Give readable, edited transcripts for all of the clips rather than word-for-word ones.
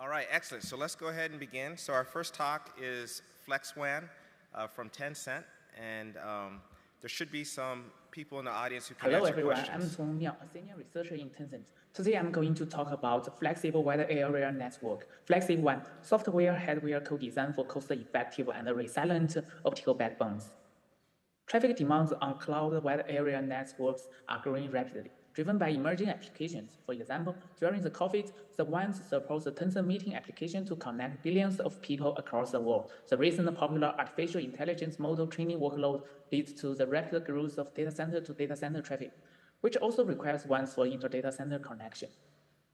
All right, excellent. So let's go ahead and begin. So our first talk is FlexWAN from Tencent, and there should be some people in the audience who can Hello answer everyone, questions. I'm Miao, a senior researcher in Tencent. Today I'm going to talk about flexible wide area network, FlexWAN, software-hardware co-design for cost-effective and resilient optical backbones. Traffic demands on cloud wide area networks are growing rapidly, driven by emerging applications. For example, during the COVID, the WANs support the Tencent meeting application to connect billions of people across the world. The recent popular artificial intelligence model training workload leads to the rapid growth of data center to data center traffic, which also requires WANs for inter-data center connection.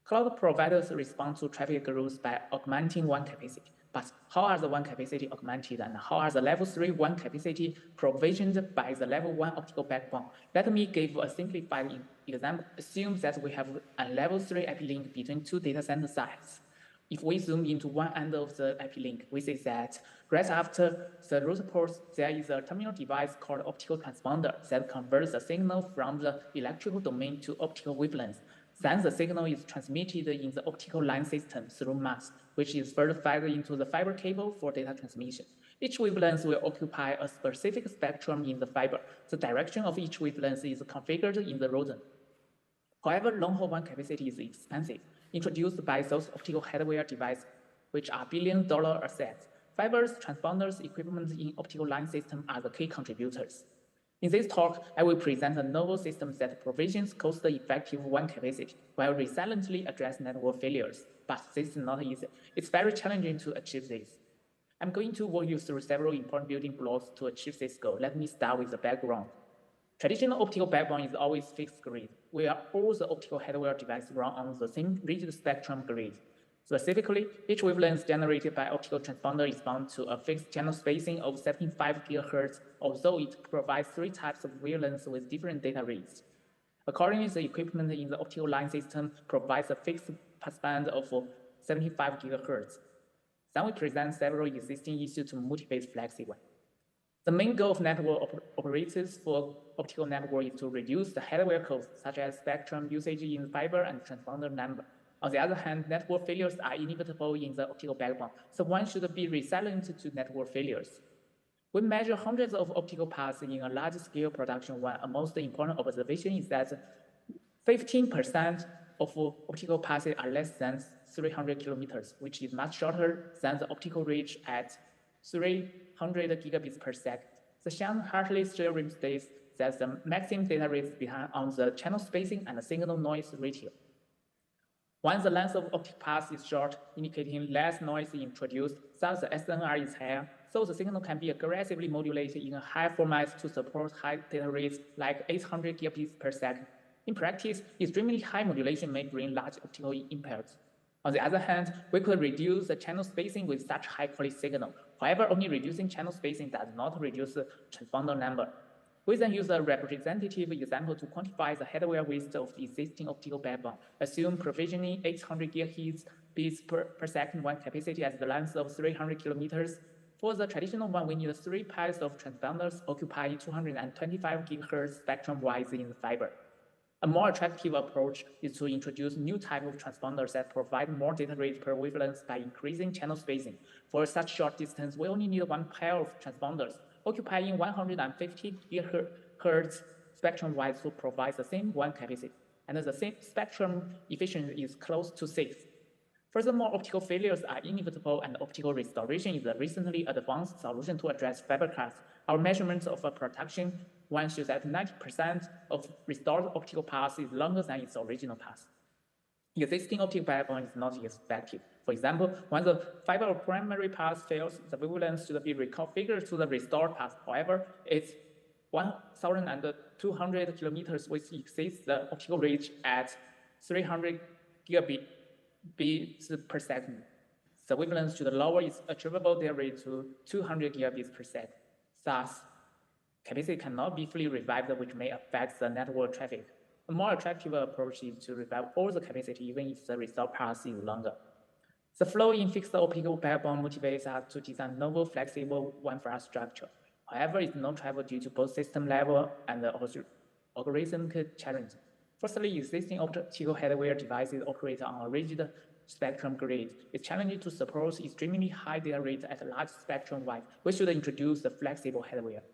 Cloud providers respond to traffic growth by augmenting WAN capacity. But how are the WAN capacity augmented, and how are the level 3 WAN capacity provisioned by the level 1 optical backbone? Let me give a simplified example. Assume that we have a level 3 IP link between two data center sites. If we zoom into one end of the IP link, we see that right after the root port, there is a terminal device called optical transponder that converts the signal from the electrical domain to optical wavelength. Then the signal is transmitted in the optical line system through mass, which is further fed into the fiber cable for data transmission. Each wavelength will occupy a specific spectrum in the fiber. The direction of each wavelength is configured in the ROADM. However, long-haul WAN capacity is expensive, introduced by those optical hardware devices, which are billion-dollar assets. Fibers, transponders, equipment in optical line system are the key contributors. In this talk, I will present a novel system that provisions cost-effective WAN capacity while resiliently address network failures. But this is not easy. It's very challenging to achieve this. I'm going to walk you through several important building blocks to achieve this goal. Let me start with the background. Traditional optical backbone is always fixed grid, where all the optical hardware devices run on the same rigid spectrum grid. Specifically, each wavelength generated by optical transponder is bound to a fixed channel spacing of 75 GHz, although it provides three types of wavelengths with different data rates. Accordingly, the equipment in the optical line system provides a fixed passband of 75 GHz. Then we present several existing issues to motivate FlexWAN. The main goal of network operators for optical network is to reduce the hardware costs, such as spectrum usage in fiber and transponder number. On the other hand, network failures are inevitable in the optical backbone, so one should be resilient to network failures. We measure hundreds of optical paths in a large-scale production WAN. A most important observation is that 15% of optical paths are less than 300 kilometers, which is much shorter than the optical reach at 300 gigabits per second. The Shannon-Hartley theorem states that the maximum data rates depend on the channel spacing and the signal noise ratio. Once the length of optic path is short, indicating less noise introduced, thus the SNR is higher, so the signal can be aggressively modulated in a high format to support high data rates like 800 gigabits per second. In practice, extremely high modulation may bring large optical impairs. On the other hand, we could reduce the channel spacing with such high-quality signal. However, only reducing channel spacing does not reduce the transponder number. We then use a representative example to quantify the hardware waste of the existing optical backbone. Assume provisioning 800 gigabits per second WAN capacity at the length of 300 kilometers. For the traditional one, we need 3 pairs of transponders occupying 225 GHz spectrum-wise in the fiber. A more attractive approach is to introduce new type of transponders that provide more data rate per wavelength by increasing channel spacing. For such short distance, we only need 1 pair of transponders occupying 150 GHz spectrum-wide to provide the same WAN capacity, and the same spectrum efficiency is close to 6. Furthermore, optical failures are inevitable, and optical restoration is a recently advanced solution to address fiber cuts. Our measurements of a production WAN shows that 90% of restored optical path is longer than its original path. Existing optical backbone is not effective. For example, when the fiber primary path fails, the wavelength should be reconfigured to the restored path. However, it's 1,200 kilometers, which exceeds the optical reach at 300 gigabits per second. The wavelength should lower its achievable data rate to 200 gigabits per second. Thus, capacity cannot be fully revived, which may affect the network traffic. A more attractive approach is to revive all the capacity, even if the restored path is longer. The flow in fixed optical backbone motivates us to design novel, flexible WAN infrastructure. However, it's not trivial due to both system level and algorithmic challenges. Firstly, existing optical hardware devices operate on a rigid spectrum grid. It's challenging to support extremely high data rates at large spectrum wide. We should introduce the flexible hardware.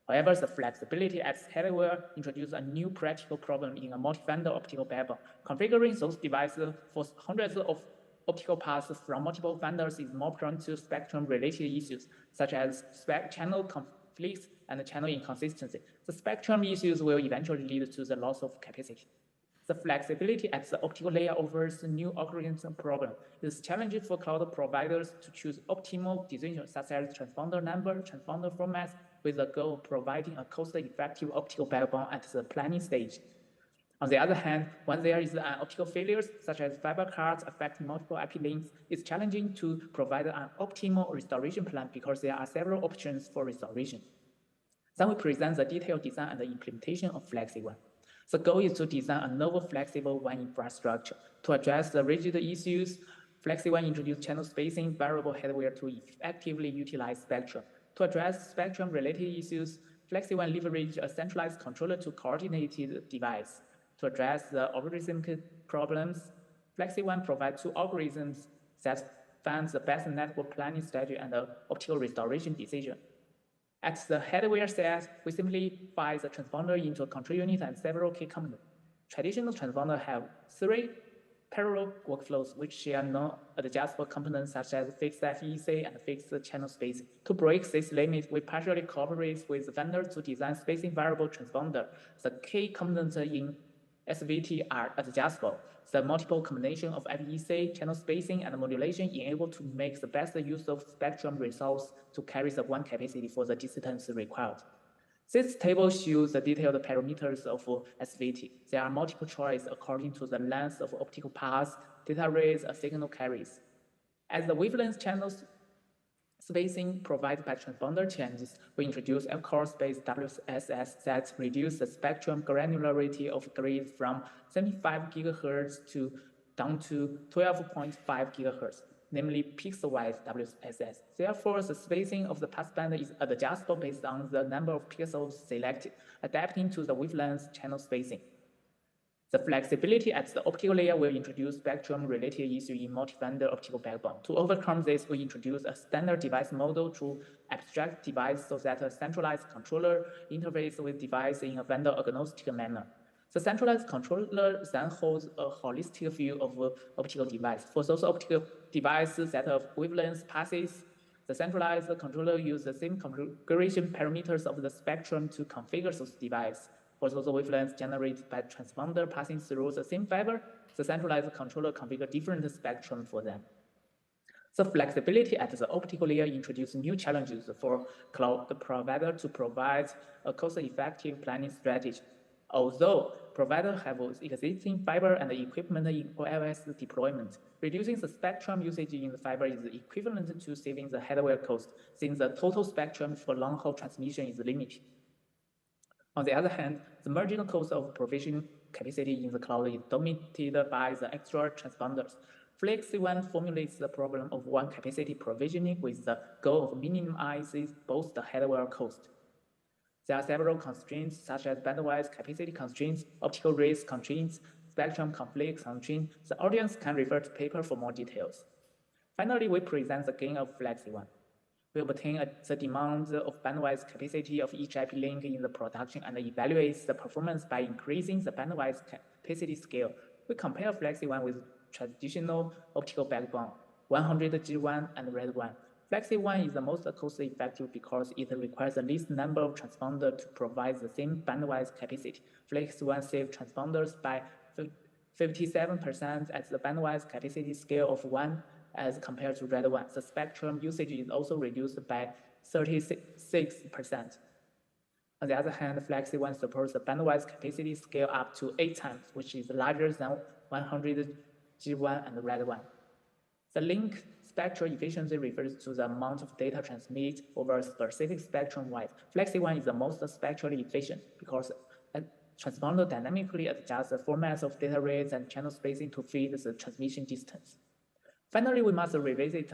However, the flexibility as hardware introduces a new practical problem in a multi-vendor optical backbone. Configuring those devices for hundreds of optical paths from multiple vendors is more prone to spectrum-related issues, such as channel conflicts and channel inconsistency. The spectrum issues will eventually lead to the loss of capacity. The flexibility at the optical layer offers a new algorithm problem. It is challenging for cloud providers to choose optimal decisions such as transponder number, transponder formats, with the goal of providing a cost-effective optical backbone at the planning stage. On the other hand, when there is an optical failures, such as fiber cards affecting multiple IP links, it's challenging to provide an optimal restoration plan because there are several options for restoration. Then we present the detailed design and the implementation of FlexWAN. The goal is to design a novel flexible WAN infrastructure. To address the rigid issues, FlexWAN introduced channel spacing variable hardware to effectively utilize spectrum. To address spectrum-related issues, FlexWAN leveraged a centralized controller to coordinated device. To address the algorithmic problems, FlexWAN provides two algorithms that find the best network planning strategy and the optical restoration decision. At the hardware side, we simplify the transponder into a control unit and several key components. Traditional transponders have 3 parallel workflows which share non-adjustable components such as fixed FEC and fixed channel spacing. To break this limit, we partially cooperate with vendors to design spacing variable transponder. The key components in SVT are adjustable. The multiple combination of FEC, channel spacing, and modulation enable to make the best use of spectrum resource to carry the WAN capacity for the distance required. This table shows the detailed parameters of SVT. There are multiple choices according to the length of optical paths, data rates, and signal carries. As the wavelength channels spacing provided by transponder changes, we introduce L-core-based WSS that reduce the spectrum granularity of grid from 75 GHz down to 12.5 GHz, namely pixel-wise WSS. Therefore, the spacing of the passband is adjustable based on the number of pixels selected, adapting to the wavelength channel spacing. The flexibility at the optical layer will introduce spectrum-related issues in multi-vendor optical backbone. To overcome this, we introduce a standard device model to abstract device so that a centralized controller interfaces with device in a vendor-agnostic manner. The centralized controller then holds a holistic view of optical device. For those optical devices that have wavelength passes, the centralized controller uses the same configuration parameters of the spectrum to configure those devices. For those wavelengths generated by transponder passing through the same fiber, the centralized controller configures different spectrum for them. The flexibility at the optical layer introduces new challenges for cloud provider to provide a cost-effective planning strategy. Although providers have existing fiber and equipment in OLS deployment, reducing the spectrum usage in the fiber is equivalent to saving the hardware cost, since the total spectrum for long-haul transmission is limited. On the other hand, the marginal cost of provisioning capacity in the cloud is dominated by the extra transponders. FlexWAN formulates the problem of WAN capacity provisioning with the goal of minimizing both the hardware cost. There are several constraints such as bandwidth capacity constraints, optical rates constraints, spectrum conflict constraints. The audience can refer to paper for more details. Finally, we present the gain of FlexWAN. We obtain the demand of bandwidth capacity of each IP link in the production and evaluate the performance by increasing the bandwidth capacity scale. We compare FlexWAN with traditional optical backbone, 100G WAN and Red WAN. FlexWAN is the most cost-effective because it requires the least number of transponders to provide the same bandwidth capacity. FlexWAN saves transponders by 57% at the bandwidth capacity scale of 1 as compared to Red WAN. The spectrum usage is also reduced by 36%. On the other hand, FlexWAN supports the bandwidth capacity scale up to 8 times, which is larger than 100G WAN and Red WAN. The link spectral efficiency refers to the amount of data transmitted over a specific spectrum width. FlexWAN is the most spectrally efficient because a transponder dynamically adjusts the formats of data rates and channel spacing to fit the transmission distance. Finally, we must revisit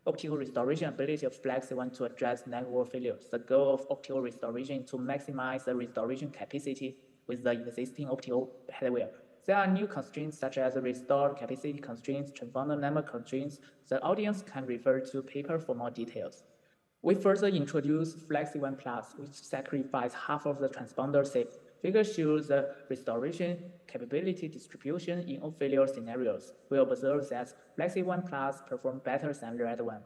optical restoration ability of FlexWAN to address network failures. The goal of optical restoration is to maximize the restoration capacity with the existing optical hardware. There are new constraints such as restore capacity constraints, transponder number constraints. The audience can refer to paper for more details. We further introduced FlexWAN Plus, which sacrifices half of the transponder safety. Figure shows the restoration capability distribution in all failure scenarios. We observe that FlexWAN Plus performs better than RedWAN.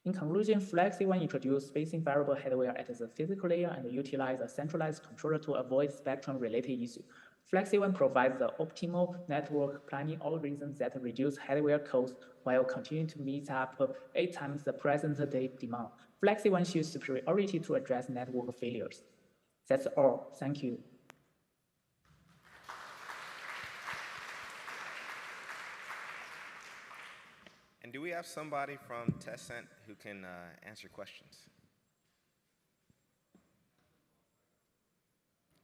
In conclusion, FlexWAN introduced spacing variable hardware at the physical layer and utilized a centralized controller to avoid spectrum-related issues. FlexWAN provides the optimal network planning algorithms that reduce hardware costs while continuing to meet up 8 times the present-day demand. FlexWAN shows superiority to address network failures. That's all. Thank you. And do we have somebody from Tencent who can answer questions?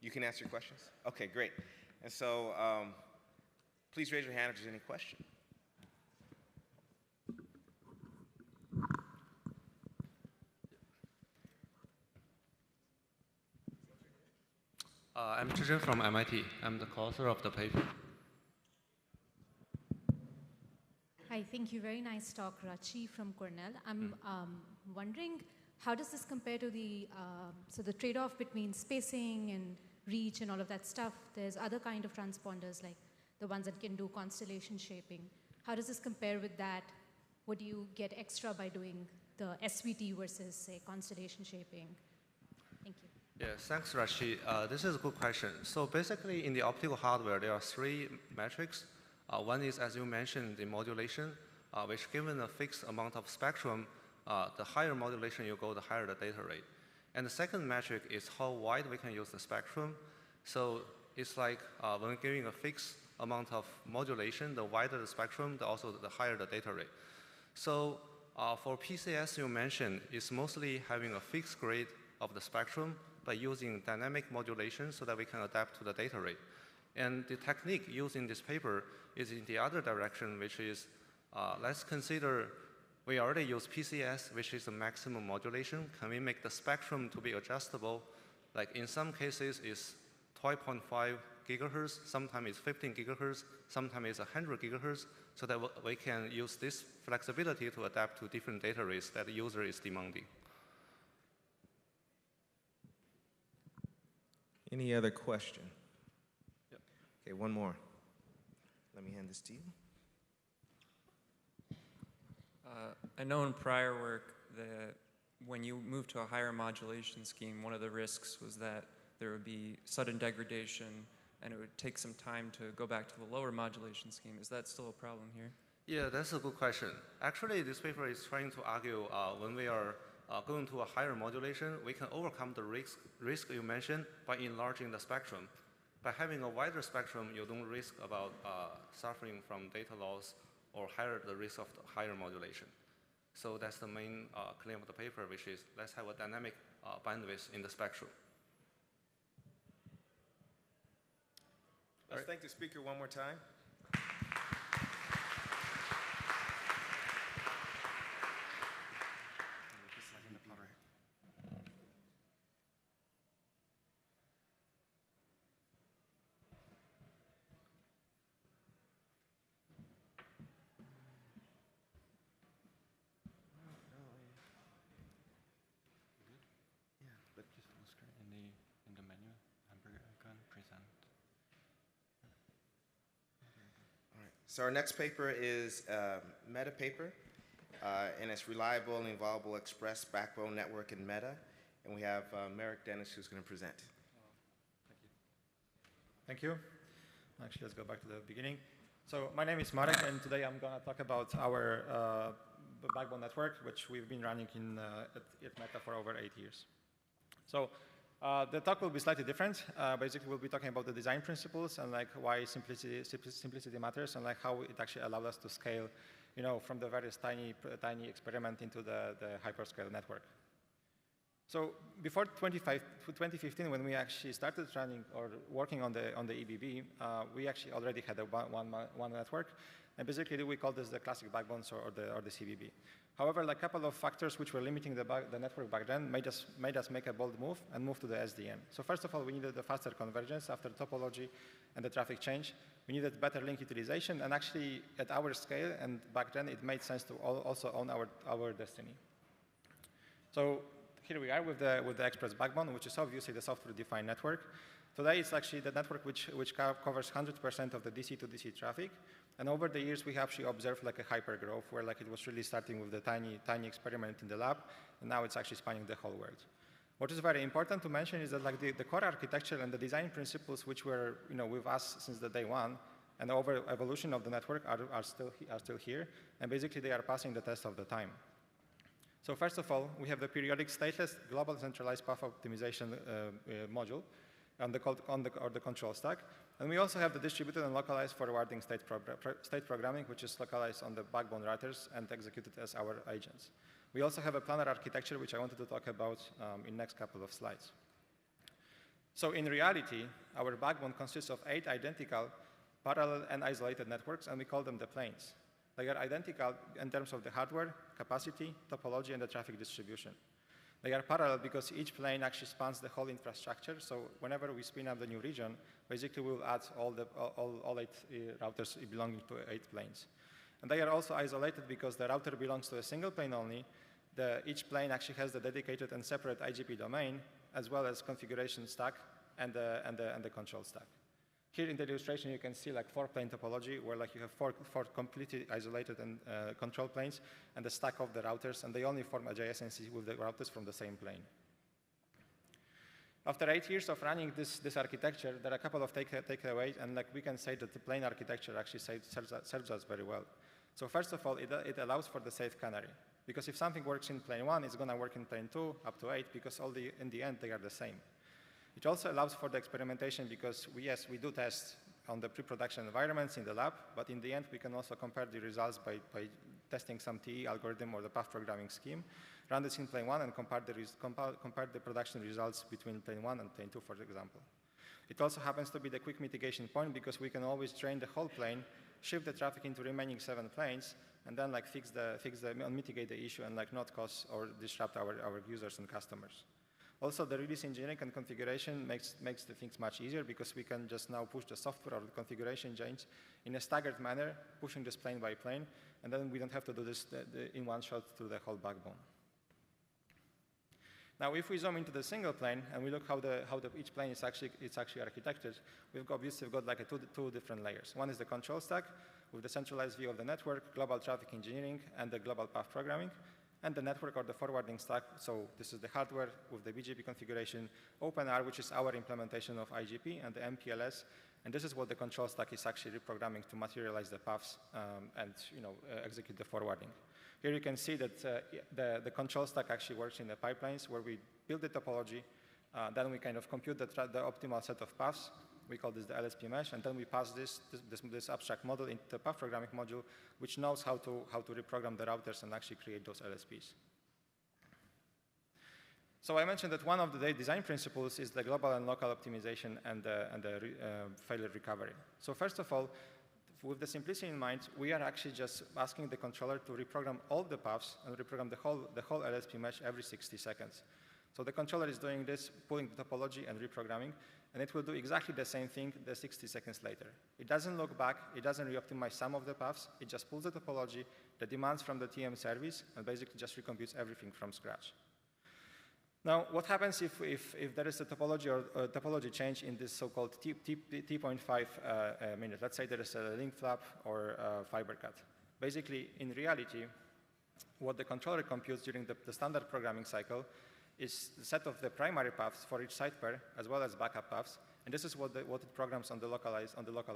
You can answer questions? Okay, great. And so please raise your hand if there's any question. I'm Zhiying from MIT. I'm the co-author of the paper. Hi, thank you. Very nice talk, Rachi from Cornell. I'm wondering, how does this compare to the trade-off between spacing and reach and all of that stuff? There's other kind of transponders, like the ones that can do constellation shaping. How does this compare with that? What do you get extra by doing the SVT versus, say, constellation shaping? Thank you. Yes, thanks, Rashi. This is a good question. So basically, in the optical hardware, there are 3 metrics. One is, as you mentioned, the modulation, which given a fixed amount of spectrum, the higher modulation you go, the higher the data rate. And the second metric is how wide we can use the spectrum. So it's like when giving a fixed amount of modulation, the wider the spectrum, also the higher the data rate. So for PCS, you mentioned, it's mostly having a fixed grade of the spectrum by using dynamic modulation so that we can adapt to the data rate. And the technique used in this paper is in the other direction, which is, let's consider we already use PCS, which is the maximum modulation. Can we make the spectrum to be adjustable? Like in some cases, it's 12.5 gigahertz, sometimes it's 15 gigahertz, sometimes it's 100 gigahertz, so that we can use this flexibility to adapt to different data rates that the user is demanding. Any other question? Yep. Okay, one more. Let me hand this to you. I know in prior work that when you move to a higher modulation scheme, one of the risks was that there would be sudden degradation and it would take some time to go back to the lower modulation scheme. Is that still a problem here? Yeah, that's a good question. Actually, this paper is trying to argue when we are going to a higher modulation, we can overcome the risk you mentioned by enlarging the spectrum. By having a wider spectrum, you don't risk about suffering from data loss or higher the risk of the higher modulation. So that's the main claim of the paper, which is let's have a dynamic bandwidth in the spectrum. Let's thank the speaker one more time. So our next paper is a Meta paper, and it's Reliable and Evolvable Express Backbone Network in Meta. And we have Marek, Denis, who's going to present. Thank you. Actually, let's go back to the beginning. So my name is Marek, and today I'm going to talk about our backbone network, which we've been running at Meta for over 8 years. So the talk will be slightly different. Basically, we'll be talking about the design principles and like why simplicity matters, and like how it actually allowed us to scale, from the various tiny experiment into the hyperscale network. So before 2015, when we actually started running or working on the EBB, we actually already had one network And basically, we call this the classic backbones or the CBB. However, like a couple of factors which were limiting the network back then made us make a bold move and move to the SDN. So first of all, we needed a faster convergence after topology and the traffic change. We needed better link utilization, and actually at our scale, and back then it made sense to also own our destiny. So here we are with the Express backbone, which is obviously the software-defined network. Today, it's actually the network which covers 100% of the DC to DC traffic. And over the years, we have actually observed like a hyper growth, where like it was really starting with the tiny experiment in the lab, and now it's actually spanning the whole world. What is very important to mention is that like the core architecture and the design principles which were with us since the day one, and over evolution of the network are still here, and basically they are passing the test of the time. So first of all, we have the periodic stateless global centralized path optimization module on the control stack. And we also have the distributed and localized forwarding state programming, which is localized on the backbone routers and executed as our agents. We also have a planar architecture, which I wanted to talk about in the next couple of slides. So in reality, our backbone consists of 8 identical parallel and isolated networks, and we call them the planes. They are identical in terms of the hardware, capacity, topology, and the traffic distribution. They are parallel because each plane actually spans the whole infrastructure. So whenever we spin up the new region, basically we'll add all 8 routers belonging to 8 planes. And they are also isolated because the router belongs to a single plane only. Each plane actually has the dedicated and separate IGP domain, as well as configuration stack and the control stack. Here in the illustration, you can see like 4-plane topology, where like you have four completely isolated and control planes, and the stack of the routers, and they only form a JSNC with the routers from the same plane. After 8 years of running this architecture, there are a couple of takeaways, and like we can say that the plane architecture actually serves us very well. So first of all, it allows for the safe canary, because if something works in plane 1, it's going to work in plane 2 up to 8, because in the end they are the same. It also allows for the experimentation because we do test on the pre-production environments in the lab, but in the end we can also compare the results by testing some TE algorithm or the path programming scheme, run this in plane 1 and compare the production results between plane 1 and plane 2, for example. It also happens to be the quick mitigation point because we can always drain the whole plane, shift the traffic into remaining 7 planes, and then like mitigate the issue and like not cause or disrupt our users and customers. Also, the release engineering and configuration makes the things much easier because we can just now push the software or the configuration change in a staggered manner, pushing this plane by plane, and then we don't have to do this in one shot through the whole backbone. Now, if we zoom into the single plane and we look how each plane is actually architected, we've got like two different layers. One is the control stack with the centralized view of the network, global traffic engineering, and the global path programming. And the network or the forwarding stack, so this is the hardware with the BGP configuration, OpenR, which is our implementation of IGP, and the MPLS, and this is what the control stack is actually reprogramming to materialize the paths and execute the forwarding. Here you can see that the control stack actually works in the pipelines where we build the topology, then we kind of compute the optimal set of paths. We call this the LSP mesh, and then we pass this abstract model into the path programming module, which knows how to reprogram the routers and actually create those LSPs. So I mentioned that one of the design principles is the global and local optimization and the failure recovery. So first of all, with the simplicity in mind, we are actually just asking the controller to reprogram all the paths and reprogram the whole LSP mesh every 60 seconds. So the controller is doing this, pulling the topology and reprogramming, and it will do exactly the same thing 60 seconds later. It doesn't look back, it doesn't re-optimize some of the paths, it just pulls the topology, the demands from the TM service, and basically just recomputes everything from scratch. Now, what happens if there is a topology or topology change in this so-called T.5 minute? Let's say there is a link flap or a fiber cut. Basically, in reality, what the controller computes during the standard programming cycle is the set of the primary paths for each side pair, as well as backup paths, and this is what it programs on the local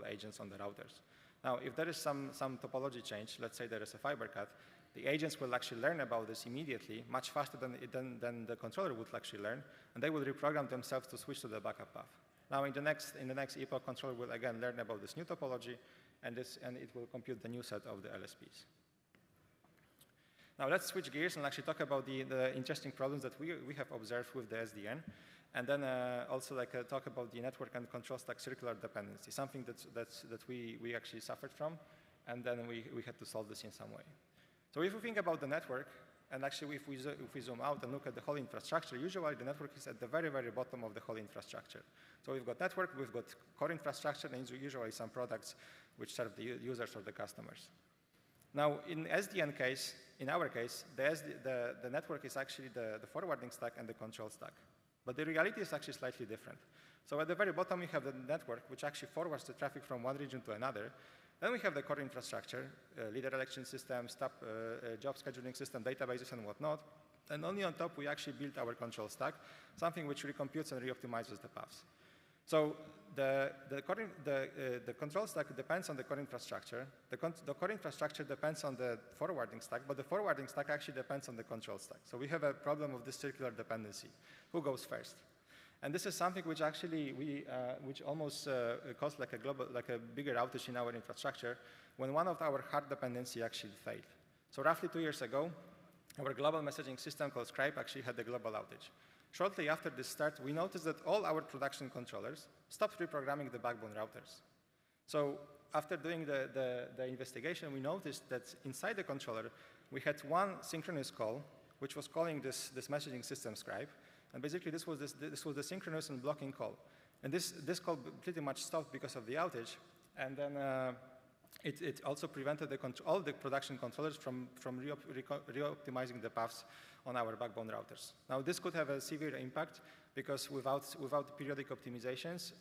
agents on the routers. Now, if there is some topology change, let's say there is a fiber cut, the agents will actually learn about this immediately, much faster than the controller would actually learn, and they will reprogram themselves to switch to the backup path. Now, in the next epoch, controller will again learn about this new topology, and it will compute the new set of the LSPs. Now let's switch gears and actually talk about the interesting problems that we have observed with the SDN, and then also talk about the network and control stack circular dependency, something that we actually suffered from. and then we had to solve this in some way. So if we think about the network, and actually if we zoom out and look at the whole infrastructure, usually the network is at the very, very bottom of the whole infrastructure. So we've got network, we've got core infrastructure, and usually some products which serve the users or the customers. Now, in SDN case, in our case, the network is actually the forwarding stack and the control stack. But the reality is actually slightly different. So at the very bottom, you have the network, which actually forwards the traffic from one region to another. Then we have the core infrastructure, leader election system, job scheduling system, databases, and whatnot. And only on top, we actually built our control stack, something which recomputes and reoptimizes the paths. So the control stack depends on the core infrastructure. The core infrastructure depends on the forwarding stack, but the forwarding stack actually depends on the control stack. So we have a problem of this circular dependency. Who goes first? And this is something which actually which almost caused like a bigger outage in our infrastructure when one of our hard dependency actually failed. So roughly 2 years ago, our global messaging system called Scribe actually had a global outage. Shortly after this start, we noticed that all our production controllers stopped reprogramming the backbone routers. So after doing the investigation, we noticed that inside the controller, we had one synchronous call, which was calling this messaging system Scribe. And basically, this was the synchronous and blocking call. And this call pretty much stopped because of the outage. And then it also prevented all the production controllers from reoptimizing the paths on our backbone routers. Now, this could have a severe impact because without periodic optimizations,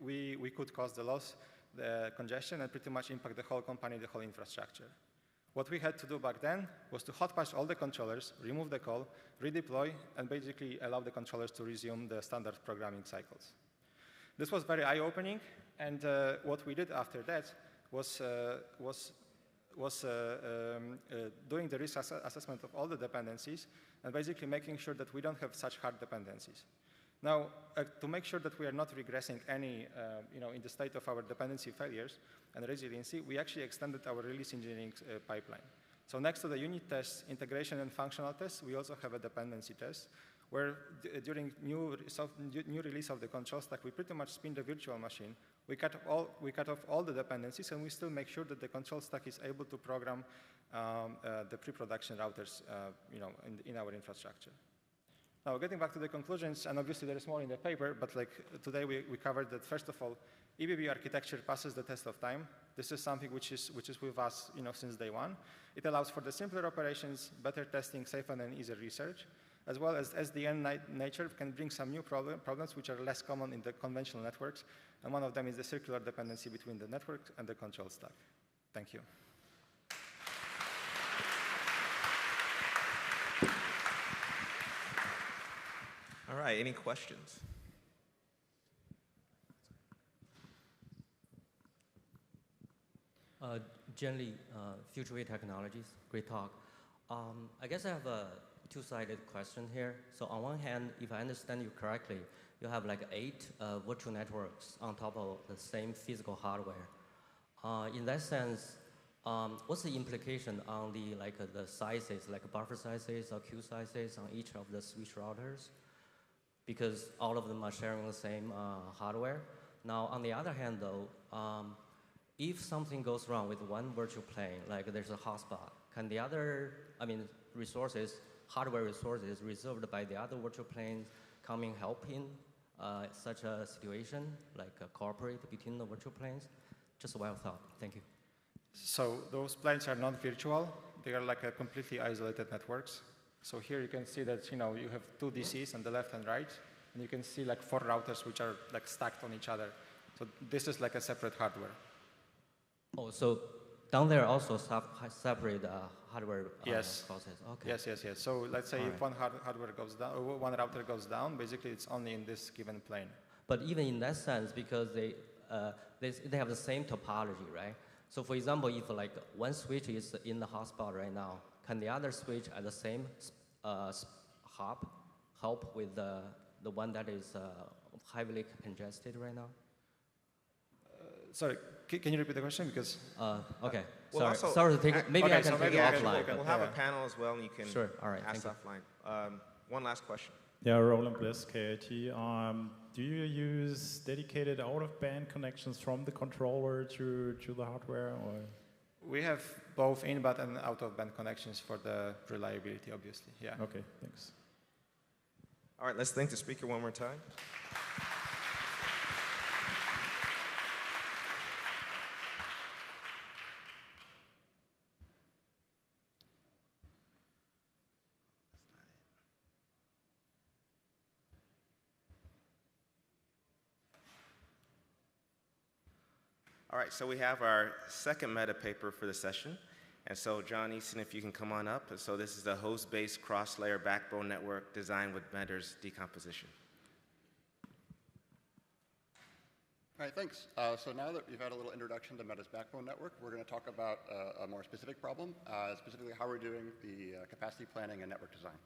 we could cause the loss, the congestion, and pretty much impact the whole company, the whole infrastructure. What we had to do back then was to hot patch all the controllers, remove the call, redeploy, and basically allow the controllers to resume the standard programming cycles. This was very eye-opening, and what we did after that was doing the risk assessment of all the dependencies and basically making sure that we don't have such hard dependencies. Now, to make sure that we are not regressing any, in the state of our dependency failures and resiliency, we actually extended our release engineering pipeline. So next to the unit tests, integration, and functional tests, we also have a dependency test, where during new release of the control stack, we pretty much spin the virtual machine. We cut off all the dependencies, and we still make sure that the control stack is able to program the pre-production routers, in our infrastructure. Now, getting back to the conclusions, and obviously there is more in the paper, but like today we covered that, first of all, EBB architecture passes the test of time. This is something which is with us since day one. It allows for the simpler operations, better testing, safer and easier research, as well as SDN nature can bring some new problems which are less common in the conventional networks, and one of them is the circular dependency between the network and the control stack. Thank you. All right, any questions? Generally, Future Way Technologies, great talk. I guess I have a two-sided question here. So on one hand, if I understand you correctly, you have like 8 virtual networks on top of the same physical hardware. In that sense, what's the implication on the sizes, like buffer sizes or queue sizes on each of the switch routers? Because all of them are sharing the same hardware. Now, on the other hand, though, if something goes wrong with one virtual plane, like there's a hotspot, can the other, hardware resources reserved by the other virtual planes come in help in such a situation, like cooperate between the virtual planes? Just a wild thought. Thank you. So those planes are not virtual. They are like a completely isolated networks. So here you can see that you have 2 DCs on the left and right, and you can see like 4 routers which are like stacked on each other. So this is like a separate hardware. Oh, so down there also separate hardware yes. process. Okay. Yes. So let's say if one hardware goes down, or one router goes down, basically it's only in this given plane. But even in that sense, because they have the same topology, right? So for example, if like one switch is in the hotspot right now, can the other switch at the same hop help with the one that is heavily congested right now? Sorry, can you repeat the question? Because okay, Well, sorry to take it. Maybe okay, I can so take it offline. We'll have a panel as well, and you can Sure. All right, ask thank offline. One last question. Yeah, Roland Bliss, KIT. Do you use dedicated out-of-band connections from the controller to the hardware? Or? We have both in-band and out-of-band connections for the reliability, obviously. Yeah. Okay, thanks. All right, let's thank the speaker one more time. All right, so we have our second meta paper for the session. And so John Eason, if you can come on up. And so this is the host-based cross-layer backbone network designed with Meta's decomposition. All right, thanks. So now that we've had a little introduction to Meta's backbone network, we're going to talk about a more specific problem, specifically how we're doing the capacity planning and network design.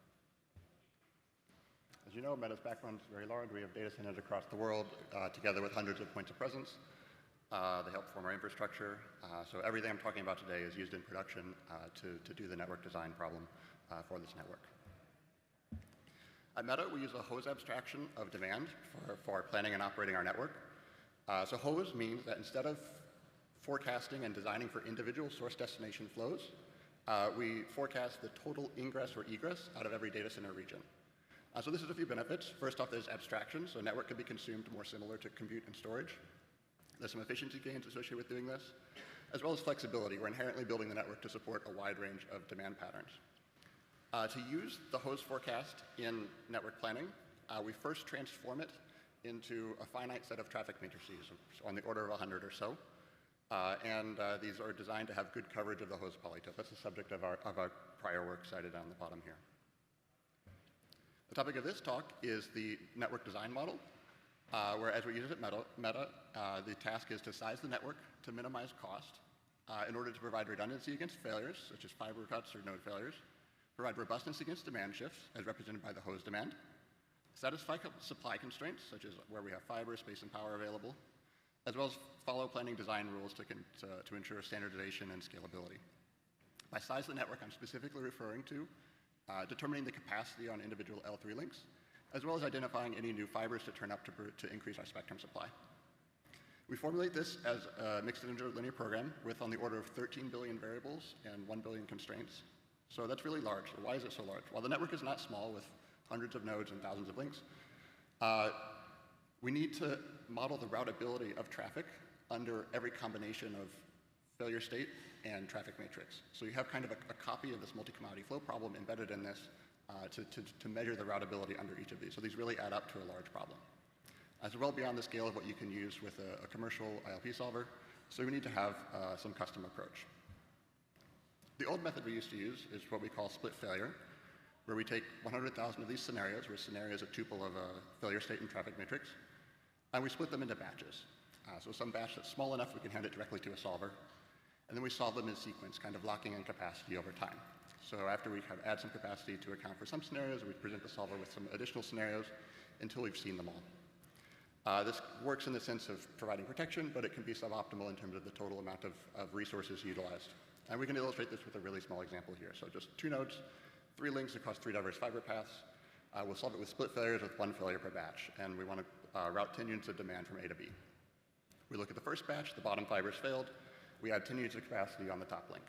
As you know, Meta's backbone is very large. We have data centers across the world, together with hundreds of points of presence. They help form our infrastructure. So everything I'm talking about today is used in production to do the network design problem for this network. At Meta, we use a hose abstraction of demand for planning and operating our network. So hose means that instead of forecasting and designing for individual source destination flows, we forecast the total ingress or egress out of every data center region. So this has a few benefits. First off, there's abstraction, so network can be consumed more similar to compute and storage. There's some efficiency gains associated with doing this, as well as flexibility. We're inherently building the network to support a wide range of demand patterns. To use the hose forecast in network planning, we first transform it into a finite set of traffic matrices, on the order of 100 or so. These are designed to have good coverage of the hose polytope. That's the subject of our prior work cited on the bottom here. The topic of this talk is the network design model. Where as we use it at Meta, the task is to size the network to minimize cost in order to provide redundancy against failures, such as fiber cuts or node failures, provide robustness against demand shifts, as represented by the hose demand, satisfy supply constraints, such as where we have fiber, space, and power available, as well as follow planning design rules to ensure standardization and scalability. By size the network, I'm specifically referring to determining the capacity on individual L3 links, as well as identifying any new fibers to turn up to increase our spectrum supply. We formulate this as a mixed integer linear program with on the order of 13 billion variables and 1 billion constraints. So that's really large. So why is it so large? While the network is not small with hundreds of nodes and thousands of links, we need to model the routability of traffic under every combination of failure state and traffic matrix. So you have kind of a copy of this multi-commodity flow problem embedded in this to measure the routability under each of these. So these really add up to a large problem. As well beyond the scale of what you can use with a commercial ILP solver, so we need to have some custom approach. The old method we used to use is what we call split failure, where we take 100,000 of these scenarios, where scenario is a tuple of a failure state and traffic matrix, and we split them into batches. So some batch that's small enough we can hand it directly to a solver, and then we solve them in sequence, kind of locking in capacity over time. So after we add some capacity to account for some scenarios, we present the solver with some additional scenarios until we've seen them all. This works in the sense of providing protection, but it can be suboptimal in terms of the total amount of resources utilized. And we can illustrate this with a really small example here. So just 2 nodes, 3 links across 3 diverse fiber paths. We'll solve it with split failures with 1 failure per batch, and we want to route 10 units of demand from A to B. We look at the first batch, the bottom fibers failed. We add 10 units of capacity on the top link.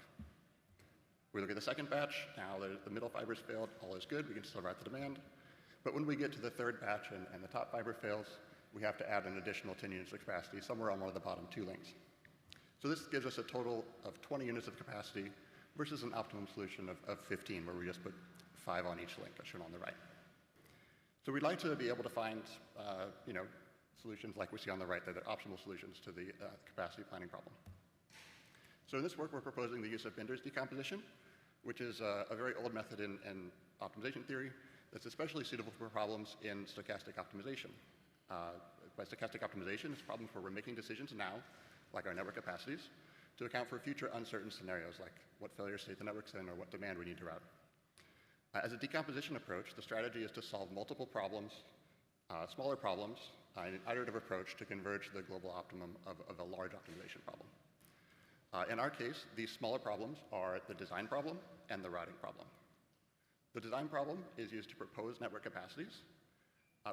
We look at the second batch, now the middle fibers failed, all is good, we can still route the demand. But when we get to the third batch and the top fiber fails, we have to add an additional 10 units of capacity somewhere on one of the bottom 2 links. So this gives us a total of 20 units of capacity versus an optimum solution of 15, where we just put 5 on each link, as shown on the right. So we'd like to be able to find solutions like we see on the right that are optimal solutions to the capacity planning problem. So in this work, we're proposing the use of Binder's decomposition, which is a very old method in optimization theory that's especially suitable for problems in stochastic optimization. By stochastic optimization, it's problems where we're making decisions now, like our network capacities, to account for future uncertain scenarios, like what failure state the network's in or what demand we need to route. As a decomposition approach, the strategy is to solve multiple problems, smaller problems, in an iterative approach to converge the global optimum of a large optimization problem. In our case, these smaller problems are the design problem and the routing problem. The design problem is used to propose network capacities,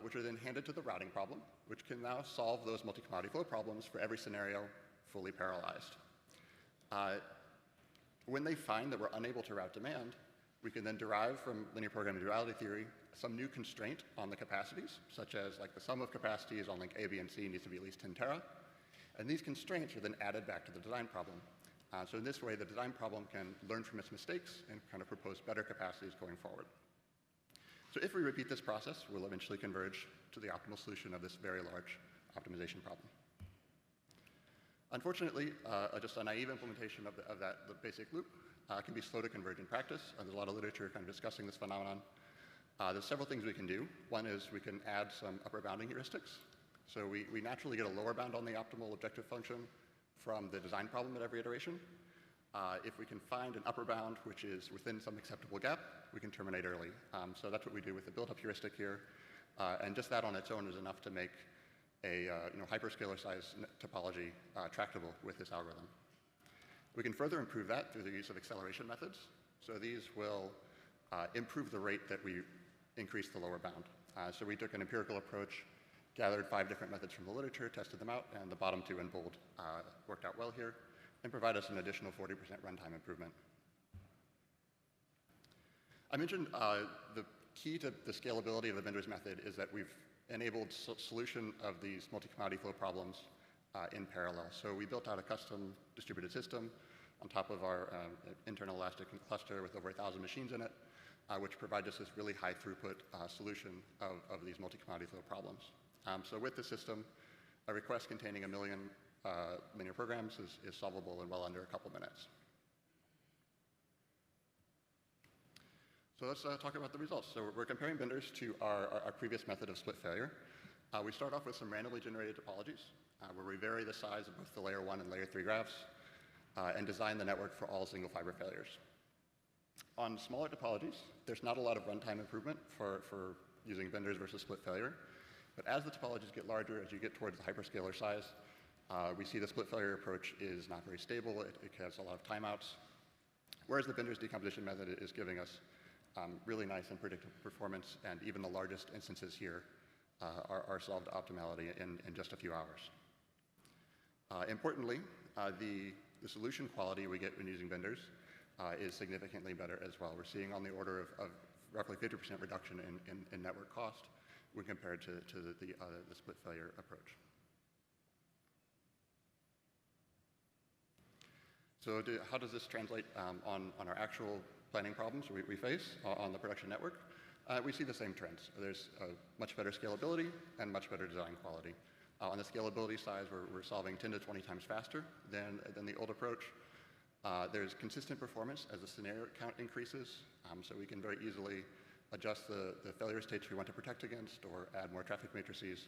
which are then handed to the routing problem, which can now solve those multi-commodity flow problems for every scenario fully parallelized. When they find that we're unable to route demand, we can then derive from linear programming duality theory some new constraint on the capacities, such as like the sum of capacities on link A, B, and C needs to be at least 10 tera. And these constraints are then added back to the design problem. So in this way, the design problem can learn from its mistakes and kind of propose better capacities going forward. So if we repeat this process, we'll eventually converge to the optimal solution of this very large optimization problem. Unfortunately, just a naive implementation of the basic loop can be slow to converge in practice. There's a lot of literature kind of discussing this phenomenon. There's several things we can do. One is we can add some upper bounding heuristics. So we naturally get a lower bound on the optimal objective function from the design problem at every iteration. If we can find an upper bound which is within some acceptable gap, we can terminate early. So that's what we do with the build-up heuristic here. And just that on its own is enough to make a hyperscaler size topology tractable with this algorithm. We can further improve that through the use of acceleration methods. So these will improve the rate that we increase the lower bound. So we took an empirical approach, gathered 5 different methods from the literature, tested them out, and the bottom 2 in bold worked out well here and provide us an additional 40% runtime improvement. I mentioned the key to the scalability of the Bender's method is that we've enabled solution of these multi-commodity flow problems in parallel. So we built out a custom distributed system on top of our internal elastic cluster with over 1,000 machines in it, which provides us this really high throughput solution of these multi-commodity flow problems. So with the system, a request containing 1 million linear programs is solvable in well under a couple minutes. So let's talk about the results. So we're comparing Benders to our previous method of split failure. We start off with some randomly generated topologies, where we vary the size of both the layer 1 and layer 3 graphs, and design the network for all single fiber failures. On smaller topologies, there's not a lot of runtime improvement for using Benders versus split failure. But as the topologies get larger, as you get towards the hyperscaler size, we see the split failure approach is not very stable. It has a lot of timeouts. Whereas the Bender's decomposition method is giving us really nice and predictable performance, and even the largest instances here are solved to optimality in just a few hours. Importantly, the solution quality we get when using Benders is significantly better as well. We're seeing on the order of roughly 50% reduction in network cost when compared to the split failure approach. So how does this translate on our actual planning problems we face on the production network? We see the same trends. There's much better scalability and much better design quality. On the scalability side, we're solving 10 to 20 times faster than the old approach. There's consistent performance as the scenario count increases, so we can very easily adjust the failure states we want to protect against or add more traffic matrices.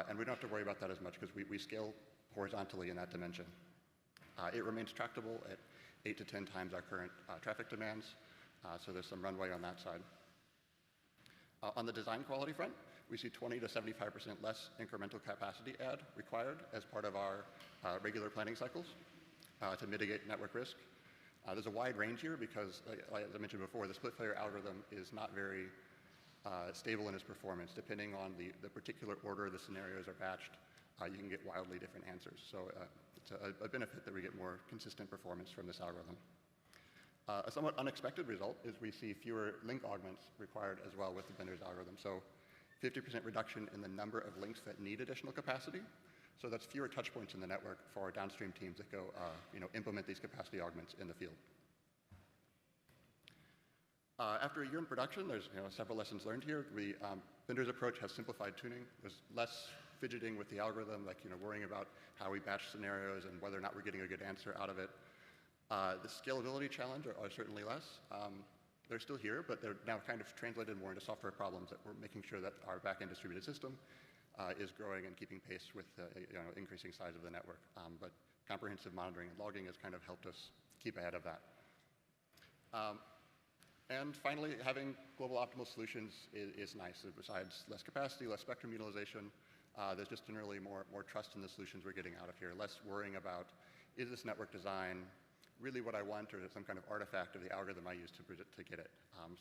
And we don't have to worry about that as much because we scale horizontally in that dimension. It remains tractable at 8 to 10 times our current traffic demands, so there's some runway on that side. On the design quality front, we see 20 to 75% less incremental capacity add required as part of our regular planning cycles to mitigate network risk. There's a wide range here because, as I mentioned before, the split failure algorithm is not very stable in its performance. Depending on the particular order the scenarios are batched, you can get wildly different answers. So it's a benefit that we get more consistent performance from this algorithm. A somewhat unexpected result is we see fewer link augments required as well with the Bender's algorithm. So 50% reduction in the number of links that need additional capacity. So that's fewer touch points in the network for our downstream teams that go implement these capacity augments in the field. After a year in production, there's several lessons learned here. Bender's approach has simplified tuning. There's less fidgeting with the algorithm, like worrying about how we batch scenarios and whether or not we're getting a good answer out of it. The scalability challenge are certainly less. They're still here, but they're now kind of translated more into software problems that we're making sure that our back-end distributed system is growing and keeping pace with the increasing size of the network. But comprehensive monitoring and logging has kind of helped us keep ahead of that. And finally, having global optimal solutions is nice. Besides less capacity, less spectrum utilization, there's just generally more trust in the solutions we're getting out of here, less worrying about, is this network design really what I want, or is it some kind of artifact of the algorithm I use to get it?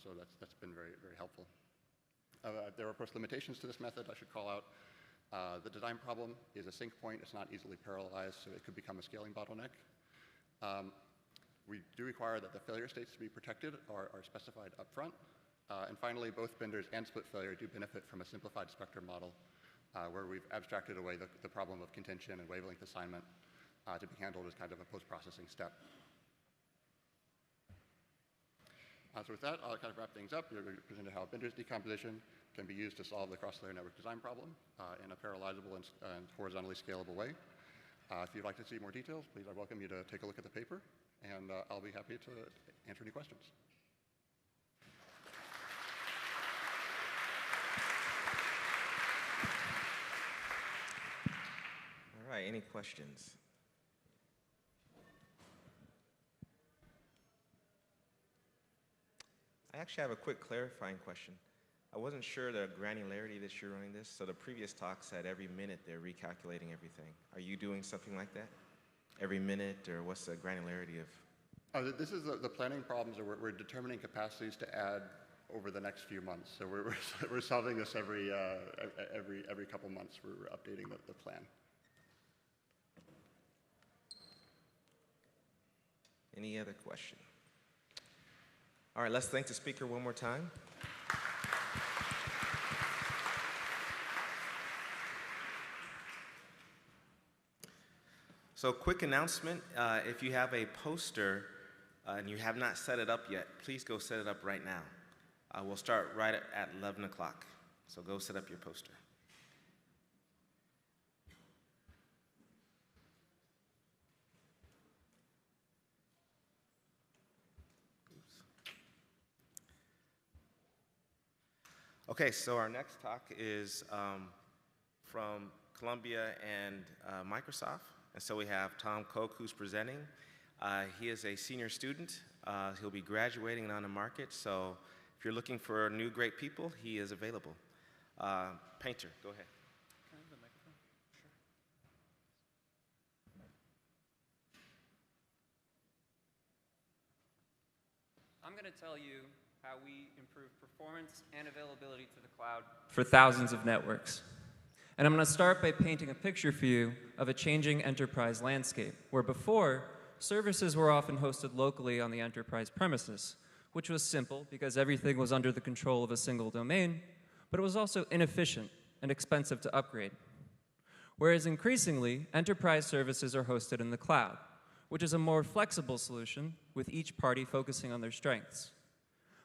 So that's been very, very helpful. There are, of course, limitations to this method I should call out. The design problem is a sync point. It's not easily parallelized, so it could become a scaling bottleneck. We do require that the failure states to be protected are specified up front. And finally, both benders and split failure do benefit from a simplified spectrum model where we've abstracted away the problem of contention and wavelength assignment to be handled as kind of a post-processing step. So with that, I'll kind of wrap things up. We're presented how benders decomposition can be used to solve the cross-layer network design problem in a parallelizable and horizontally scalable way. If you'd like to see more details, please, I welcome you to take a look at the paper, and I'll be happy to answer any questions. All right, any questions? I actually have a quick clarifying question. I wasn't sure the granularity that you're running this. So the previous talk said every minute they're recalculating everything. Are you doing something like that? Every minute, or what's the granularity of? This is the planning problems that we're determining capacities to add over the next few months. So we're solving this every couple months. We're updating the plan. Any other question? All right, let's thank the speaker one more time. So quick announcement, if you have a poster and you have not set it up yet, please go set it up right now. We'll start right at 11 o'clock, so go set up your poster. Okay, so our next talk is from Columbia and Microsoft. And so we have Tom Koch, who's presenting. He is a senior student. He'll be graduating and on the market. So if you're looking for new great people, he is available. Painter, go ahead. Can I have the microphone? Sure. I'm going to tell you how we improve performance and availability to the cloud for thousands of networks. And I'm going to start by painting a picture for you of a changing enterprise landscape, where before, services were often hosted locally on the enterprise premises, which was simple because everything was under the control of a single domain, but it was also inefficient and expensive to upgrade. Whereas increasingly, enterprise services are hosted in the cloud, which is a more flexible solution with each party focusing on their strengths.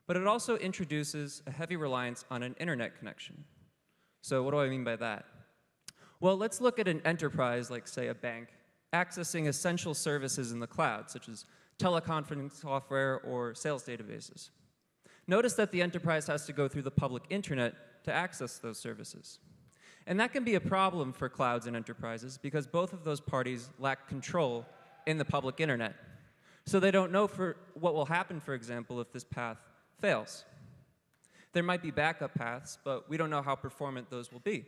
But it also introduces a heavy reliance on an internet connection. So what do I mean by that? Well, let's look at an enterprise, like say a bank, accessing essential services in the cloud, such as teleconferencing software or sales databases. Notice that the enterprise has to go through the public internet to access those services. And that can be a problem for clouds and enterprises because both of those parties lack control in the public internet. So they don't know what will happen, for example, if this path fails. There might be backup paths, but we don't know how performant those will be.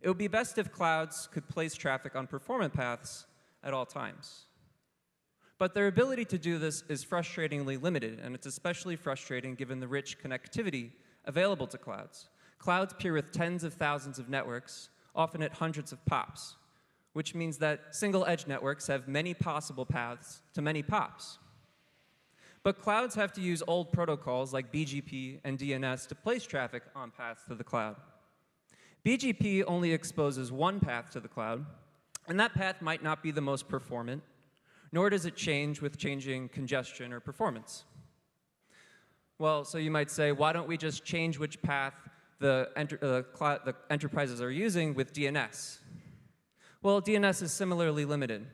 It would be best if clouds could place traffic on performant paths at all times. But their ability to do this is frustratingly limited, and it's especially frustrating given the rich connectivity available to clouds. Clouds peer with tens of thousands of networks, often at hundreds of POPs, which means that single-edge networks have many possible paths to many POPs. But clouds have to use old protocols like BGP and DNS to place traffic on paths to the cloud. BGP only exposes one path to the cloud, and that path might not be the most performant, nor does it change with changing congestion or performance. Well, so you might say, why don't we just change which path the enterprises are using with DNS? Well, DNS is similarly limited.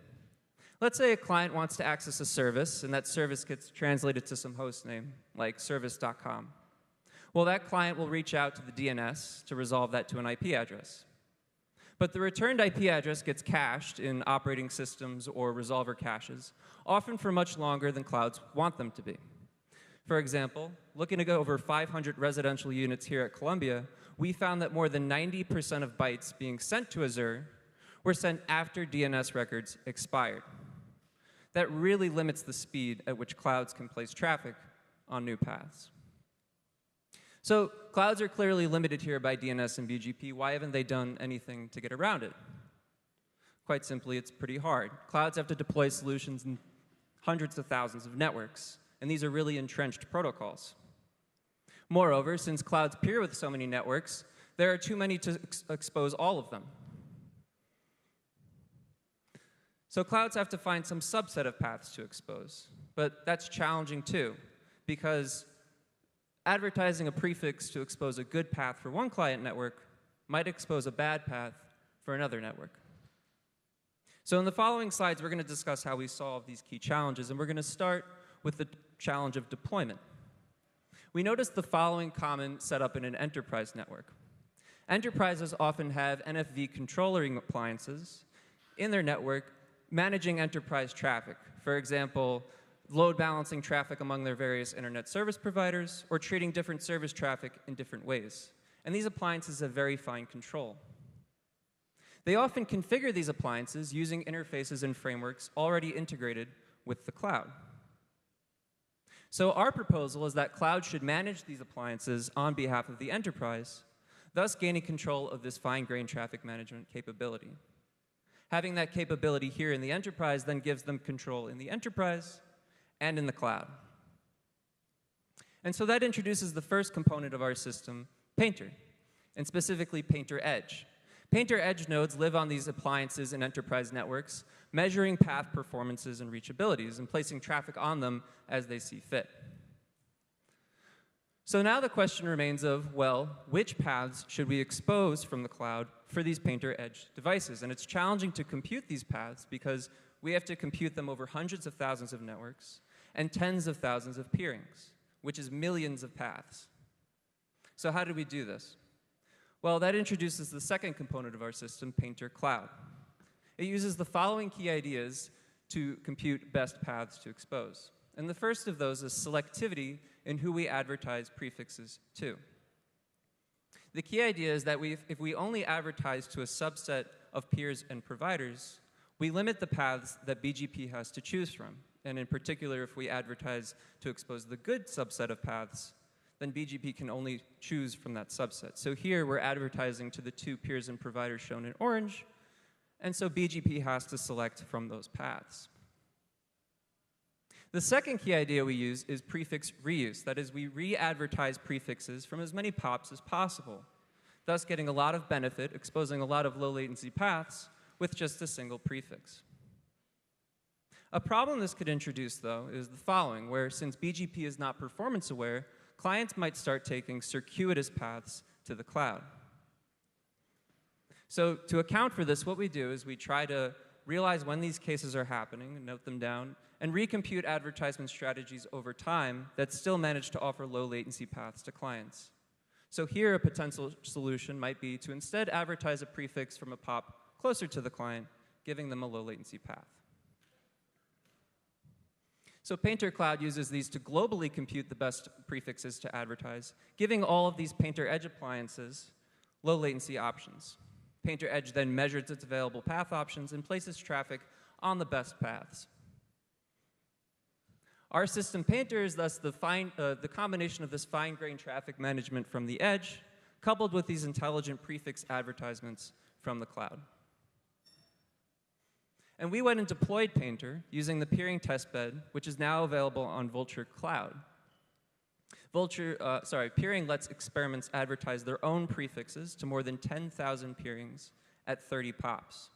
Let's say a client wants to access a service, and that service gets translated to some host name, like service.com. Well, that client will reach out to the DNS to resolve that to an IP address. But the returned IP address gets cached in operating systems or resolver caches, often for much longer than clouds want them to be. For example, looking to go over 500 residential units here at Columbia, we found that more than 90% of bytes being sent to Azure were sent after DNS records expired. That really limits the speed at which clouds can place traffic on new paths. So clouds are clearly limited here by DNS and BGP. Why haven't they done anything to get around it? Quite simply, it's pretty hard. Clouds have to deploy solutions in hundreds of thousands of networks, and these are really entrenched protocols. Moreover, since clouds peer with so many networks, there are too many to expose all of them. So clouds have to find some subset of paths to expose, but that's challenging too, because advertising a prefix to expose a good path for one client network might expose a bad path for another network. So in the following slides, we're going to discuss how we solve these key challenges, and we're going to start with the challenge of deployment. We noticed the following common setup in an enterprise network. Enterprises often have NFV controlling appliances in their network managing enterprise traffic. For example, load balancing traffic among their various internet service providers, or treating different service traffic in different ways. And these appliances have very fine control. They often configure these appliances using interfaces and frameworks already integrated with the cloud. So our proposal is that cloud should manage these appliances on behalf of the enterprise, thus gaining control of this fine-grained traffic management capability. Having that capability here in the enterprise then gives them control in the enterprise and in the cloud. And so that introduces the first component of our system, Painter, and specifically Painter Edge. Painter Edge nodes live on these appliances in enterprise networks, measuring path performances and reachabilities and placing traffic on them as they see fit. So now the question remains of, well, which paths should we expose from the cloud for these Painter Edge devices? And it's challenging to compute these paths because we have to compute them over hundreds of thousands of networks and tens of thousands of peerings, which is millions of paths. So how do we do this? Well, that introduces the second component of our system, Painter Cloud. It uses the following key ideas to compute best paths to expose. And the first of those is selectivity in who we advertise prefixes to. The key idea is that if we only advertise to a subset of peers and providers, we limit the paths that BGP has to choose from. And in particular, if we advertise to expose the good subset of paths, then BGP can only choose from that subset. So here we're advertising to the two peers and providers shown in orange, and so BGP has to select from those paths. The second key idea we use is prefix reuse. That is, we re-advertise prefixes from as many POPs as possible, thus getting a lot of benefit, exposing a lot of low latency paths with just a single prefix. A problem this could introduce, though, is the following, where since BGP is not performance aware, clients might start taking circuitous paths to the cloud. So to account for this, what we do is we try to realize when these cases are happening, and note them down, and recompute advertisement strategies over time that still manage to offer low latency paths to clients. So here a potential solution might be to instead advertise a prefix from a POP closer to the client, giving them a low latency path. So Painter Cloud uses these to globally compute the best prefixes to advertise, giving all of these Painter Edge appliances low latency options. Painter Edge then measures its available path options and places traffic on the best paths. Our system Painter is thus the combination of this fine-grained traffic management from the edge, coupled with these intelligent prefix advertisements from the cloud. And we went and deployed Painter using the peering testbed, which is now available on Vultr Cloud. Peering lets experiments advertise their own prefixes to more than 10,000 peerings at 30 POPs.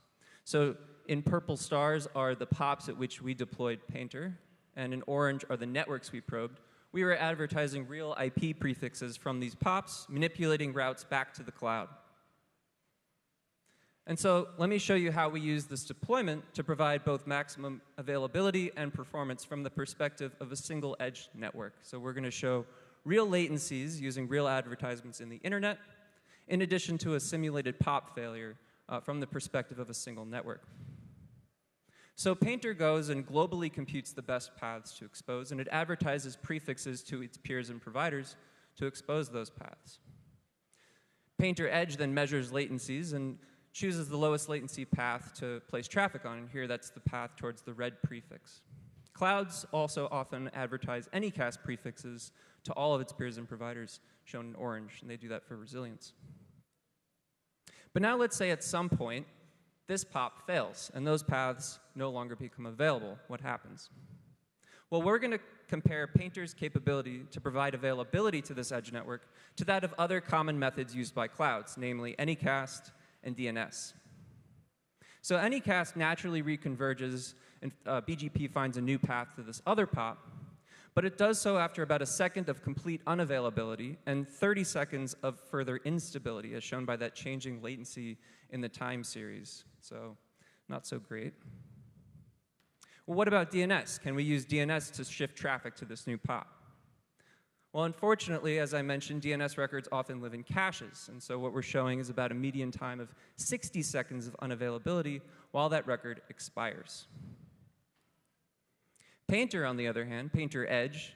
So in purple stars are the POPs at which we deployed Painter, and in orange are the networks we probed. We were advertising real IP prefixes from these POPs, manipulating routes back to the cloud. And so let me show you how we use this deployment to provide both maximum availability and performance from the perspective of a single edge network. So we're going to show real latencies using real advertisements in the internet, in addition to a simulated POP failure from the perspective of a single network. So Painter goes and globally computes the best paths to expose, and it advertises prefixes to its peers and providers to expose those paths. Painter Edge then measures latencies and chooses the lowest latency path to place traffic on, and here that's the path towards the red prefix. Clouds also often advertise anycast prefixes to all of its peers and providers, shown in orange, and they do that for resilience. But now let's say at some point, this POP fails, and those paths no longer become available. What happens? Well, we're going to compare Painter's capability to provide availability to this edge network to that of other common methods used by clouds, namely Anycast and DNS. So Anycast naturally reconverges, and BGP finds a new path to this other POP, but it does so after about a second of complete unavailability and 30 seconds of further instability, as shown by that changing latency in the time series. So not so great. Well, what about DNS? Can we use DNS to shift traffic to this new POP? Well, unfortunately, as I mentioned, DNS records often live in caches, and so what we're showing is about a median time of 60 seconds of unavailability while that record expires. Painter, on the other hand, Painter Edge,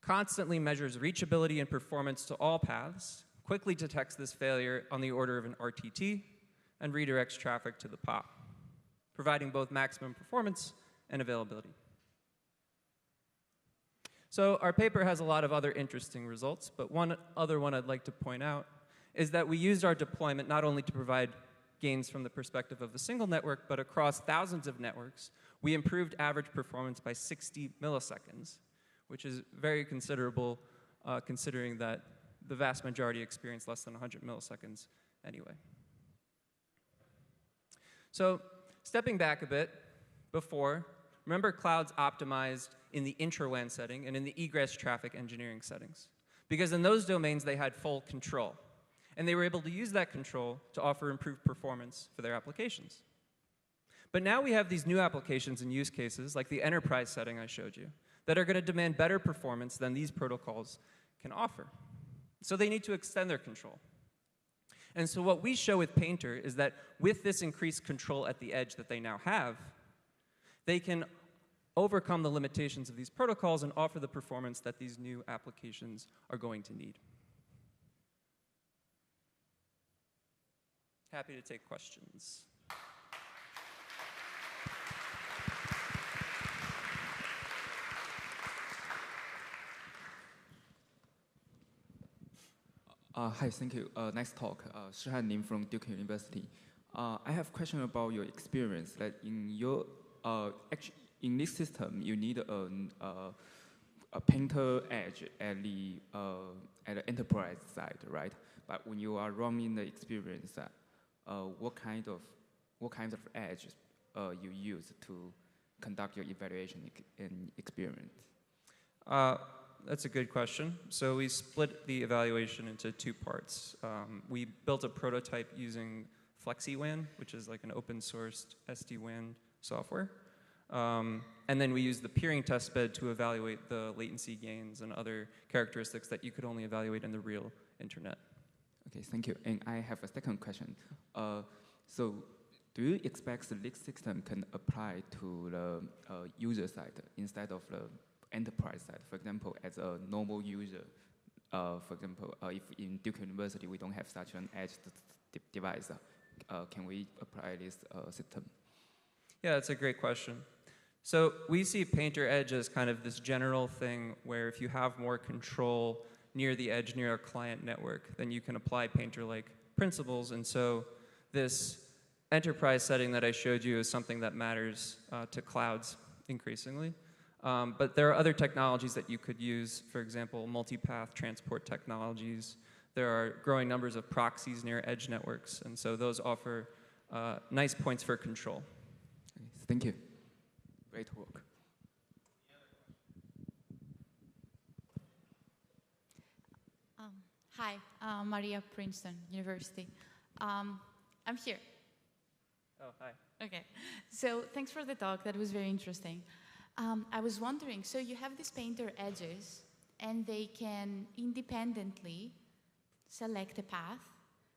constantly measures reachability and performance to all paths, quickly detects this failure on the order of an RTT, and redirects traffic to the POP, providing both maximum performance and availability. So our paper has a lot of other interesting results, but one other one I'd like to point out is that we used our deployment not only to provide gains from the perspective of a single network, but across thousands of networks, we improved average performance by 60 milliseconds, which is very considerable considering that the vast majority experience less than 100 milliseconds anyway. So stepping back a bit, before, remember clouds optimized in the intra-WAN setting and in the egress traffic engineering settings. Because in those domains, they had full control. And they were able to use that control to offer improved performance for their applications. But now we have these new applications and use cases, like the enterprise setting I showed you, that are going to demand better performance than these protocols can offer. So they need to extend their control. And so what we show with Painter is that with this increased control at the edge that they now have, they can overcome the limitations of these protocols and offer the performance that these new applications are going to need. Happy to take questions. Hi, thank you. Nice talk. Shihan Lim from Duke University. I have a question about your experience. That in your in this system, you need a Painter edge at the enterprise side, right? But when you are running the experience, what kind of edge you use to conduct your evaluation and experiment? That's a good question. So we split the evaluation into two parts. We built a prototype using FlexWAN, which is like an open sourced SD-WAN software. And then we used the peering testbed to evaluate the latency gains and other characteristics that you could only evaluate in the real internet. Okay, thank you. And I have a second question. So do you expect this system can apply to the user side instead of the enterprise side? For example, as a normal user, for example, if in Duke University we don't have such an edge device, can we apply this system? Yeah, that's a great question. So we see Painter Edge as kind of this general thing where if you have more control near the edge, near a client network, then you can apply Painter-like principles. And so this enterprise setting that I showed you is something that matters to clouds increasingly. But there are other technologies that you could use, for example, multipath transport technologies. There are growing numbers of proxies near edge networks, and so those offer nice points for control. Thank you. Great work. Hi, Maria, Princeton University. I'm here. Oh, hi. Okay. So thanks for the talk. That was very interesting. I was wondering, so you have these Painter edges, and they can independently select a path,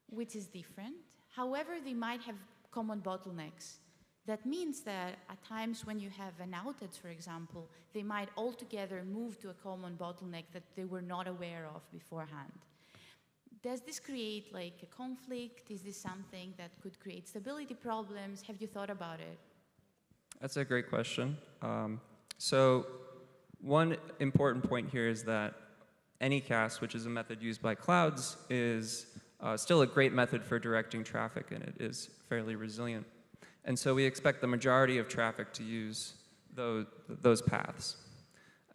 which is different. However, they might have common bottlenecks. That means that at times when you have an outage, for example, they might altogether move to a common bottleneck that they were not aware of beforehand. Does this create like a conflict? Is this something that could create stability problems? Have you thought about it? That's a great question. So one important point here is that Anycast, which is a method used by clouds, is still a great method for directing traffic, and it is fairly resilient. And so we expect the majority of traffic to use those paths.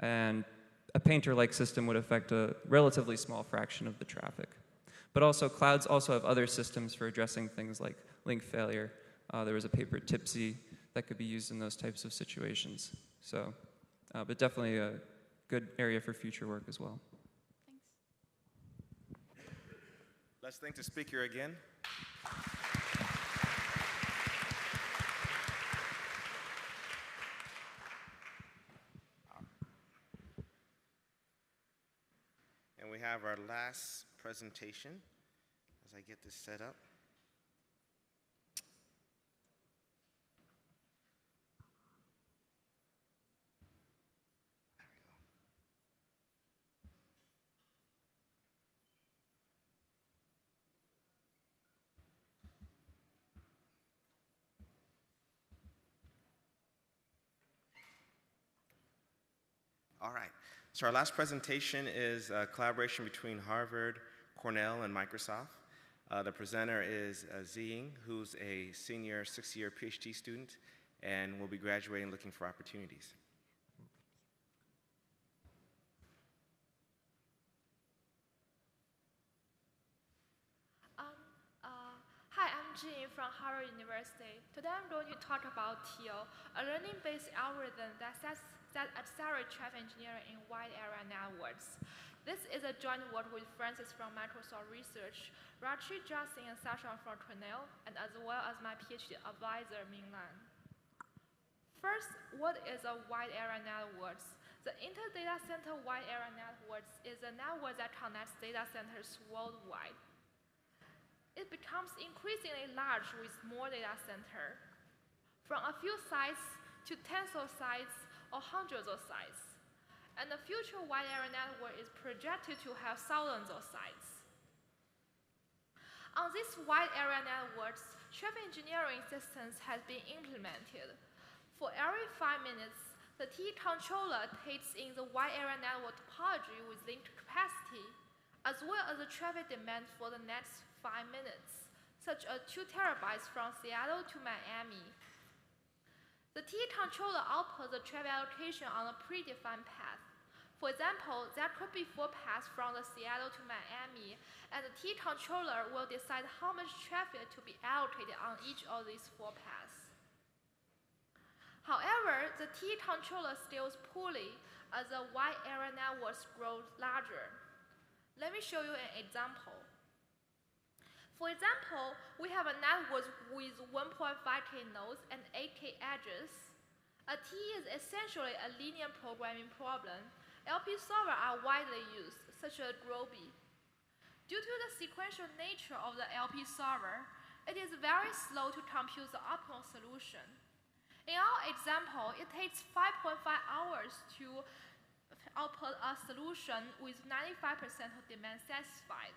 And a painter-like system would affect a relatively small fraction of the traffic. But also, clouds also have other systems for addressing things like link failure. There was a paper, Tipsy, that could be used in those types of situations. So, but definitely a good area for future work as well. Thanks. Let's thank the speaker again. And we have our last presentation as I get this set up. All right, so our last presentation is a collaboration between Harvard, Cornell, and Microsoft. The presenter is Zhiying, who's a senior 6-year PhD student and will be graduating looking for opportunities. Hi, I'm Zhiying from Harvard University. Today I'm going to talk about Teal, a learning-based algorithm that accelerates traffic engineering in wide area networks. This is a joint work with Francis from Microsoft Research, Rachi, Justin, and Sasha from Cornell, and as well as my PhD advisor, Ming Lan. First, what is a wide area networks? The Inter-Data Center Wide Area Networks is a network that connects data centers worldwide. It becomes increasingly large with more data centers, from a few sites to tens of sites or hundreds of sites. And the future wide area network is projected to have thousands of sites. On these wide area networks, traffic engineering systems have been implemented. For every 5 minutes, the T controller takes in the wide area network topology with linked capacity, as well as the traffic demand for the next 5 minutes, such as 2 terabytes from Seattle to Miami. The T controller outputs the traffic allocation on a predefined path. For example, there could be 4 paths from the Seattle to Miami, and the T controller will decide how much traffic to be allocated on each of these 4 paths. However, the T controller scales poorly as the wide area networks grow larger. Let me show you an example. For example, we have a network with 1.5K nodes and 8K edges. A T is essentially a linear programming problem. LP solvers are widely used, such as Groby. Due to the sequential nature of the LP solver, it is very slow to compute the optimal solution. In our example, it takes 5.5 hours to output a solution with 95% of demand satisfied.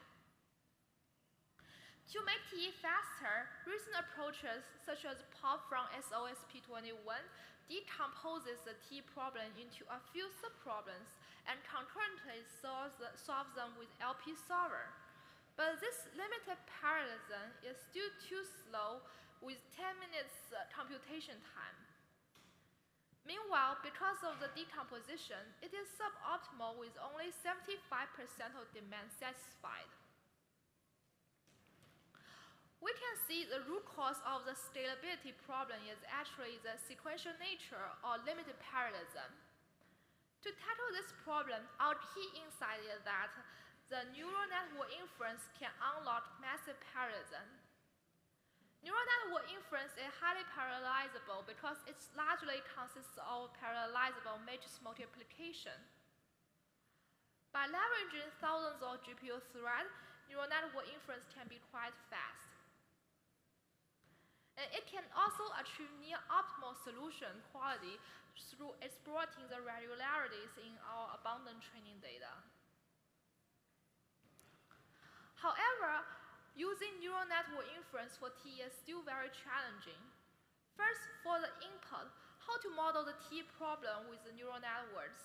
To make TE faster, recent approaches such as POP from SOSP21 decomposes the T problem into a few subproblems and concurrently solves them with LP solver. But this limited parallelism is still too slow with 10 minutes computation time. Meanwhile, because of the decomposition, it is suboptimal with only 75% of demand satisfied. We can see the root cause of the scalability problem is actually the sequential nature or limited parallelism. To tackle this problem, our key insight is that the neural network inference can unlock massive parallelism. Neural network inference is highly parallelizable because it largely consists of parallelizable matrix multiplication. By leveraging thousands of GPU threads, neural network inference can be quite fast. And it can also achieve near-optimal solution quality through exploiting the regularities in our abundant training data. However, using neural network inference for T is still very challenging. First, for the input, how to model the T problem with the neural networks.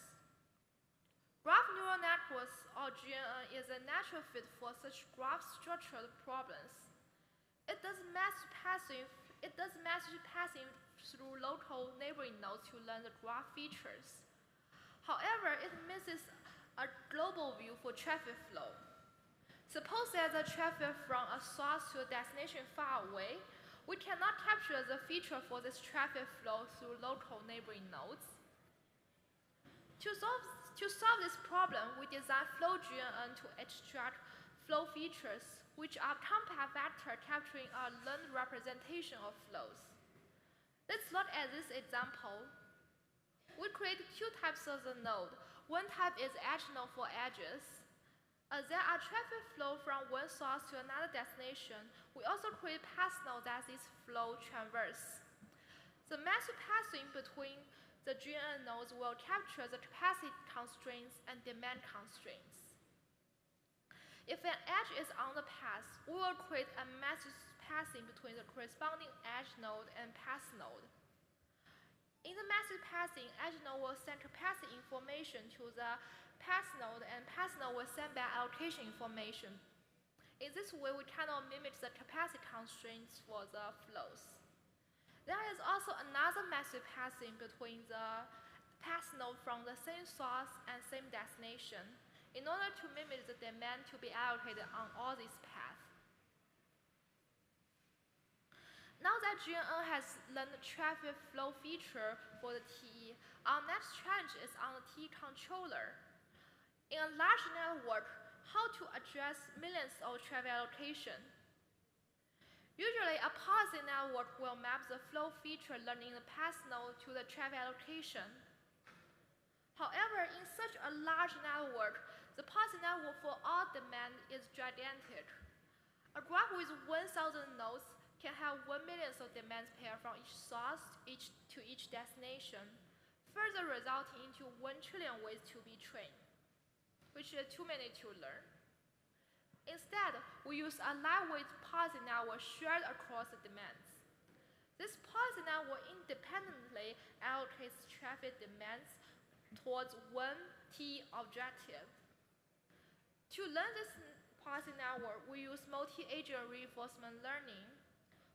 Graph neural networks, or GNN, is a natural fit for such graph-structured problems. It does message passing through local neighboring nodes to learn the graph features. However, it misses a global view for traffic flow. Suppose there's a traffic from a source to a destination far away. We cannot capture the feature for this traffic flow through local neighboring nodes. To solve this problem, we designed FlowGNN to extract flow features, which are compact vector capturing a learned representation of flows. Let's look at this example. We create two types of the node. One type is edge node for edges. As there are traffic flow from one source to another destination, we also create path node that is flow traverse. The massive passing between the GNN nodes will capture the capacity constraints and demand constraints. If an edge is on the path, we will create a massive passing between the corresponding edge node and path node. In the massive passing, edge node will send capacity information to the path node, and path node will send back allocation information. In this way, we cannot mimic the capacity constraints for the flows. There is also another massive passing between the path node from the same source and same destination in order to mimic the demand to be allocated on all these paths. Now that GNN has learned the traffic flow feature for the TE, our next challenge is on the TE controller. In a large network, how to address millions of traffic allocation. Usually, a policy network will map the flow feature learned in the path node to the traffic allocation. However, in such a large network, the policy network for all demand is gigantic. A graph with 1,000 nodes can have 1 million of demands pair from each source to each destination, further resulting into 1 trillion ways to be trained, which is too many to learn. Instead, we use a lightweight policy network shared across the demands. This policy network independently allocates traffic demands towards one TE objective. To learn this policy network, we use multi-agent reinforcement learning,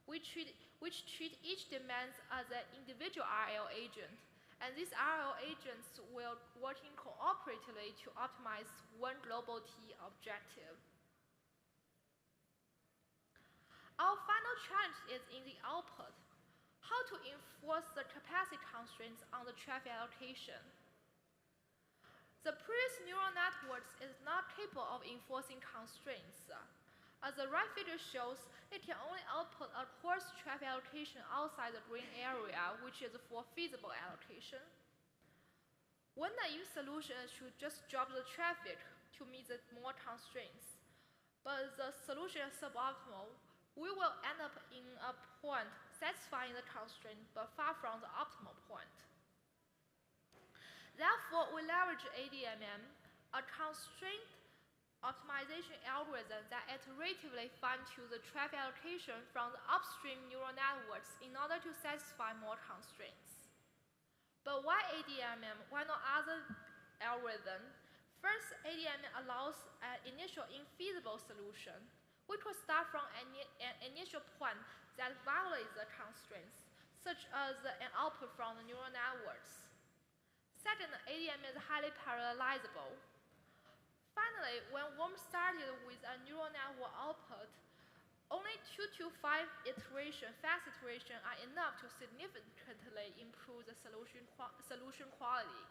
which treat each demand as an individual RL agent. And these RL agents will working cooperatively to optimize one global TE objective. Our final challenge is in the output, how to enforce the capacity constraints on the traffic allocation. The previous neural networks is not capable of enforcing constraints. As the right figure shows, it can only output a coarse traffic allocation outside the green area, which is for feasible allocation. One naive solution should just drop the traffic to meet the more constraints. But the solution is suboptimal. We will end up in a point satisfying the constraint, but far from the optimal point. Therefore, we leverage ADMM, a constraint optimization algorithm that iteratively fine-tunes the traffic allocation from the upstream neural networks in order to satisfy more constraints. But why ADMM? Why not other algorithm? First, ADMM allows an initial infeasible solution, which will start from an initial point that violates the constraints, such as an output from the neural networks. Second, ADMM is highly parallelizable. Finally, when one started with a neural network output, only 2 to 5 fast iterations are enough to significantly improve the solution quality.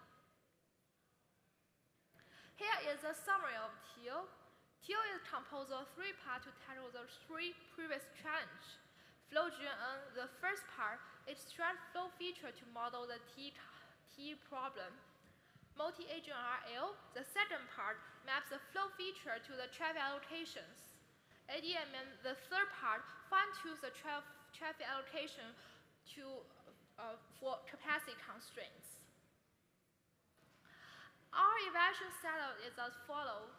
Here is a summary of Teal. Teal is composed of 3 parts to tackle the 3 previous challenges. FlowGNN, the first part, extracts flow feature to model the TE problem. Multi-agent RL, the second part, maps the flow feature to the traffic allocations. ADMM, the third part, fine-tunes the traffic allocation for capacity constraints. Our evaluation setup is as follows.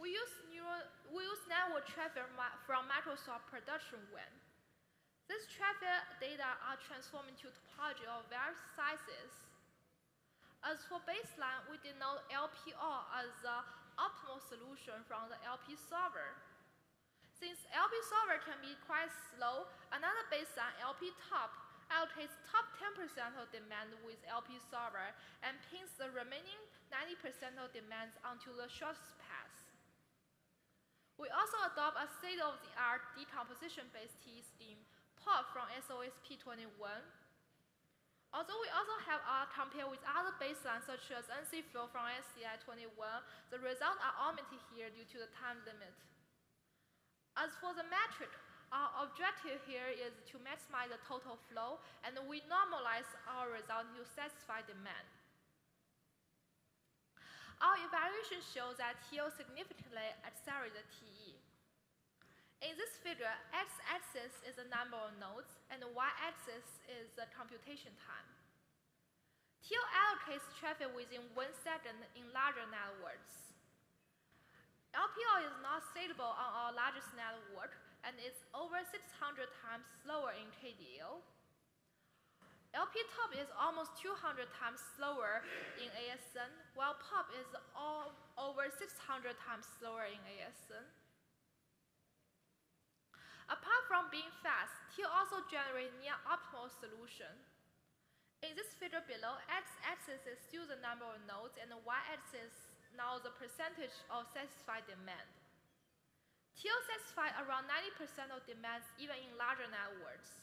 We use network traffic from Microsoft Production WAN. This traffic data are transformed into topology of various sizes. As for baseline, we denote LPR as the optimal solution from the LP solver. Since LP solver can be quite slow, another baseline LP top allocates top 10% of demand with LP server and pins the remaining 90% of demands onto the shortest path. We also adopt a state-of-the-art decomposition-based TE scheme, POP from SOSP21. Although we also have compared with other baselines such as NC-Flow from SCI21, the results are omitted here due to the time limit. As for the metric, our objective here is to maximize the total flow, and we normalize our result to satisfy demand. Our evaluation shows that Teal significantly accelerates the TE. In this figure, x-axis is the number of nodes, and the y-axis is the computation time. Teal allocates traffic within 1 second in larger networks. LPO is not stable on our largest network, and it's over 600 times slower in KDL. LP top is almost 200 times slower in ASN, while POP is over 600 times slower in ASN. Apart from being fast, Teal also generates near-optimal solution. In this figure below, x-axis is still the number of nodes, and the y-axis now the percentage of satisfied demand. Teal satisfies around 90% of demands even in larger networks.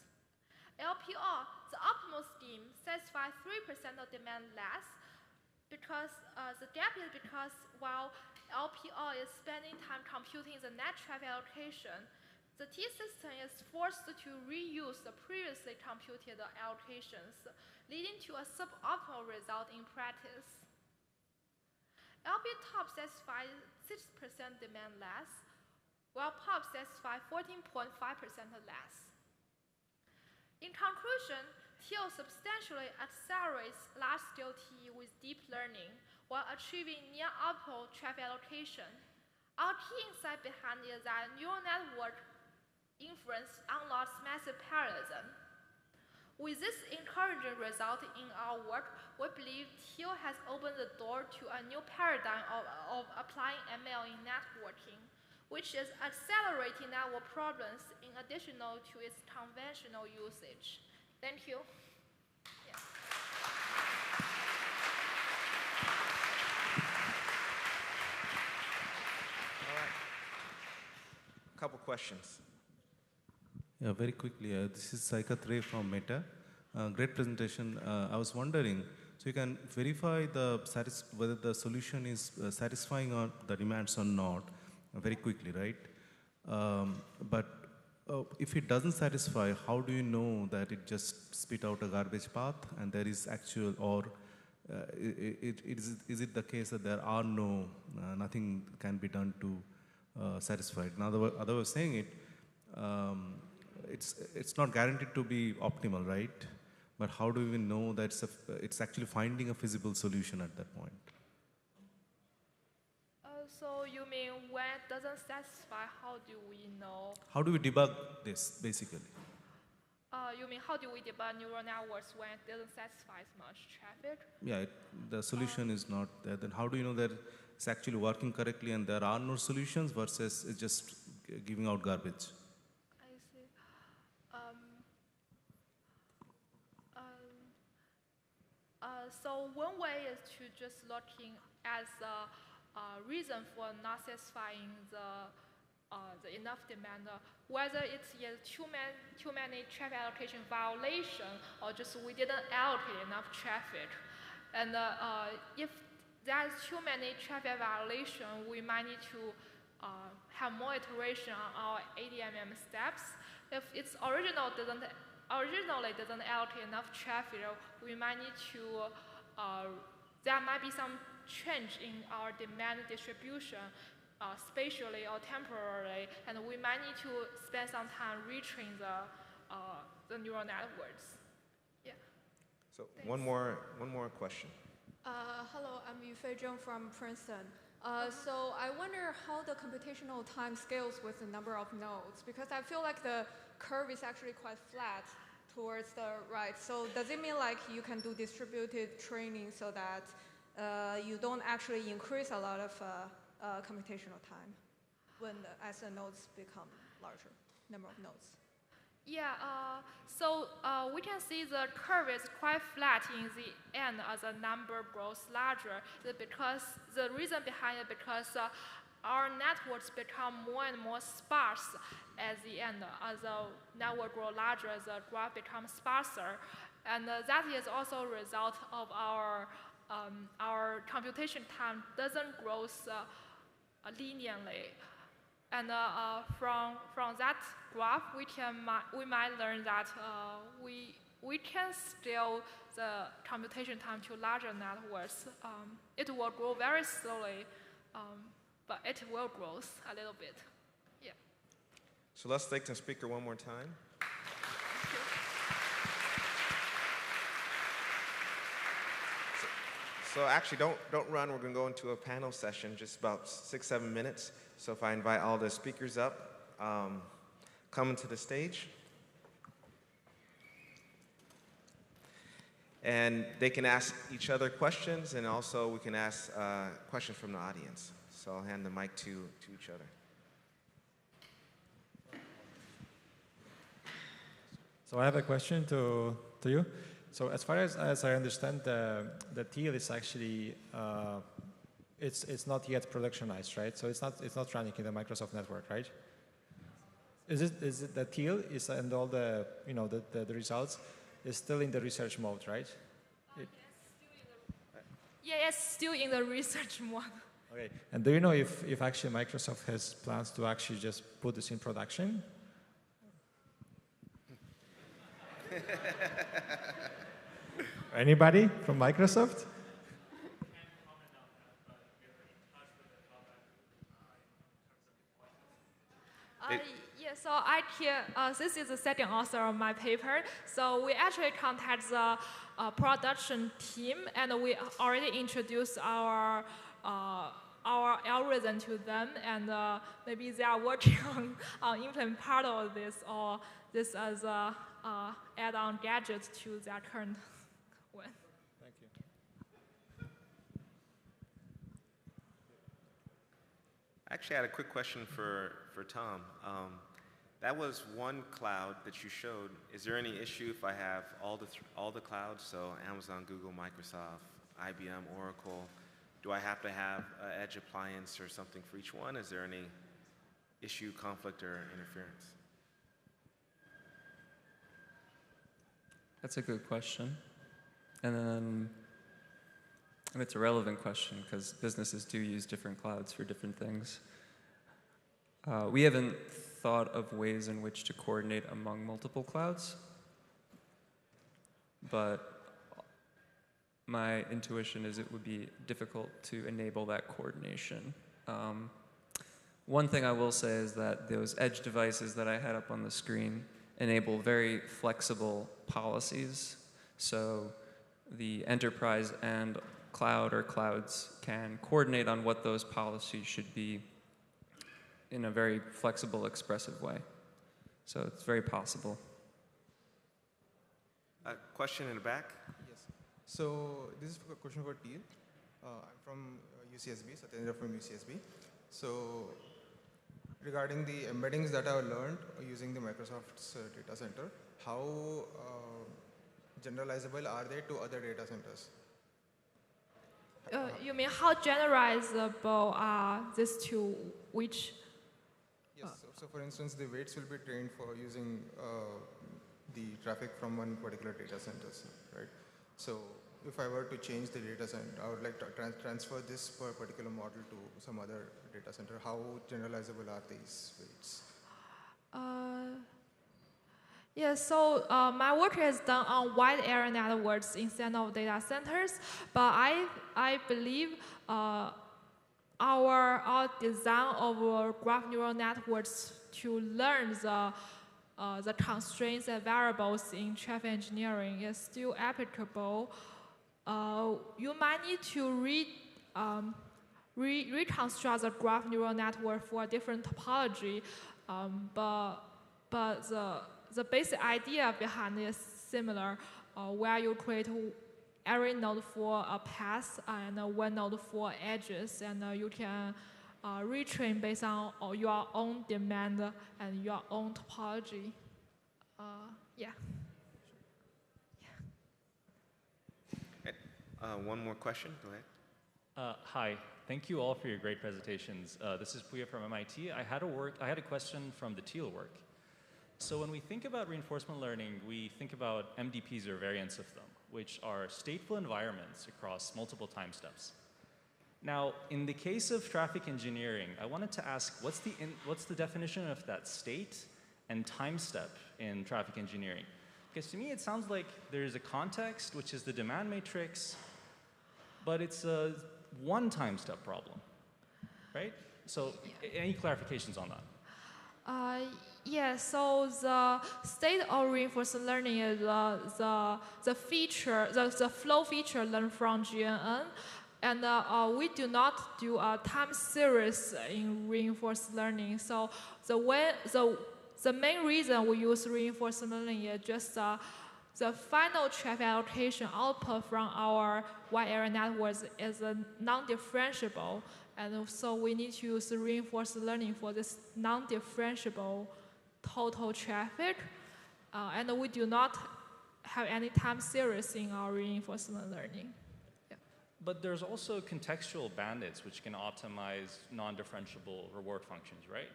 LPR, the optimal scheme, satisfies 3% of demand less because the gap is because while LPR is spending time computing the net traffic allocation, the T system is forced to reuse the previously computed allocations, leading to a suboptimal result in practice. LP top satisfies 6% demand less, while POP satisfies 14.5% less. In conclusion, Teal substantially accelerates large-scale TE with deep learning while achieving near-optimal traffic allocation. Our key insight behind it is that neural network inference unlocks massive parallelism. With this encouraging result in our work, we believe Teal has opened the door to a new paradigm of applying ML in networking, which is accelerating network problems in addition to its conventional usage. Thank you. Yeah. All right. A couple questions. Yeah, very quickly, this is SIGCOMM'23 from Meta. Great presentation. I was wondering, so you can verify whether the solution is satisfying on the demands or not very quickly, right? But if it doesn't satisfy, how do you know that it just spit out a garbage path and there is actual, or is it the case that there are nothing can be done to satisfy it? In other way of saying it, it's not guaranteed to be optimal, right? But how do we know that it's actually finding a feasible solution at that point? So you mean when it doesn't satisfy, how do we know? How do we debug this, basically? You mean how do we debug neural networks when it doesn't satisfy as much traffic? Yeah, the solution is not there. Then how do you know that it's actually working correctly and there are no solutions versus it's just giving out garbage? I see. So one way is to just looking at the reason for not satisfying the enough demand, whether it's too many traffic allocation violation or just we didn't allocate enough traffic. And if there's too many traffic violation, we might need to have more iteration on our ADMM steps. If it's originally doesn't allocate enough traffic, we might need to, there might be some change in our demand distribution spatially or temporarily, and we might need to spend some time retrain the neural networks. Yeah. So one more question. Hello, I'm Yufei Zheng from Princeton. So I wonder how the computational time scales with the number of nodes, because I feel like the curve is actually quite flat towards the right. So does it mean like you can do distributed training so that you don't actually increase a lot of computational time as the nodes become larger, number of nodes? Yeah, we can see the curve is quite flat in the end as the number grows larger. The reason behind it because our networks become more and more sparse at the end. As the network grows larger, the graph becomes sparser. And that is also a result of our computation time doesn't grow linearly. And from that graph, we might learn that we can scale the computation time to larger networks. It will grow very slowly, but it will grow a little bit. Yeah. So let's thank the speaker one more time. So actually, don't run. We're going to go into a panel session, just about 6-7 minutes. So if I invite all the speakers up, come to the stage. And they can ask each other questions, and also we can ask questions from the audience. So I'll hand the mic to each other. So I have a question to you. So as far as I understand, the Teal is actually it's not yet productionized, right? So it's not running in the Microsoft network, right? Is it the Teal is and all the the results is still in the research mode, right? Yeah, it's still in the research mode. Okay. And do you know if actually Microsoft has plans to actually just put this in production? Anybody from Microsoft? Yeah, so this is the second author of my paper. So we actually contact the production team, and we already introduced our algorithm to them, and maybe they are working on implement part of this, or this as a add-on gadget to their current one. Thank you. Actually, I had a quick question for Tom. That was one cloud that you showed. Is there any issue if I have all the clouds, so Amazon, Google, Microsoft, IBM, Oracle? Do I have to have an edge appliance or something for each one? Is there any issue, conflict, or interference? That's a good question. And it's a relevant question because businesses do use different clouds for different things. We haven't thought of ways in which to coordinate among multiple clouds, but my intuition is it would be difficult to enable that coordination. One thing I will say is that those edge devices that I had up on the screen enable very flexible policies. So the enterprise and cloud or clouds can coordinate on what those policies should be in a very flexible, expressive way. So it's very possible. A question in the back? Yes. So this is a question for Teal. I'm from UCSB, Satyendra from UCSB. So regarding the embeddings that I've learned using the Microsoft's data center, how generalizable are they to other data centers? You mean how generalizable are these two? Which? Yes. So for instance, the weights will be trained for using the traffic from one particular data center, right? So if I were to change the data center, I would like to transfer this particular model to some other data center. How generalizable are these weights? Yeah, so my work is done on wide area networks instead of data centers, but I believe our design of graph neural networks to learn the constraints and variables in traffic engineering is still applicable. You might need to reconstruct the graph neural network for a different topology, but the basic idea behind it is similar, where you create every node for a path and one node for edges, and you can retrain based on your own demand and your own topology. Yeah. One more question, go ahead. Hi, thank you all for your great presentations. This is Puya from MIT. I had a question from the Teal work. So when we think about reinforcement learning, we think about MDPs or variants of them, which are stateful environments across multiple time steps. Now, in the case of traffic engineering, I wanted to ask, what's the definition of that state and time step in traffic engineering? Because to me, it sounds like there's a context, which is the demand matrix, but it's a one time step problem, right? So any clarifications on that? Yeah, so the state of reinforcement learning is the feature, the flow feature learned from GNN. And we do not do a time series in reinforcement learning. So the main reason we use reinforcement learning is just the final traffic allocation output from our wide area networks is non-differentiable. And so we need to use reinforcement learning for this non-differentiable total traffic. And we do not have any time series in our reinforcement learning. But there's also contextual bandits which can optimize non-differentiable reward functions, right?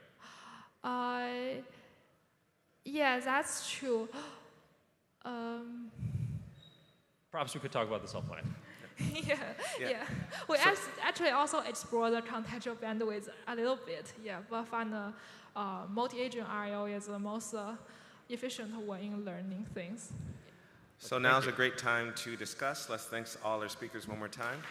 Yeah, that's true. Perhaps we could talk about this offline. Yeah. We actually also explore the contextual bandwidth a little bit, but find the multi-agent RIO is the most efficient way in learning things. So now's a great time to discuss. Let's thank all our speakers one more time.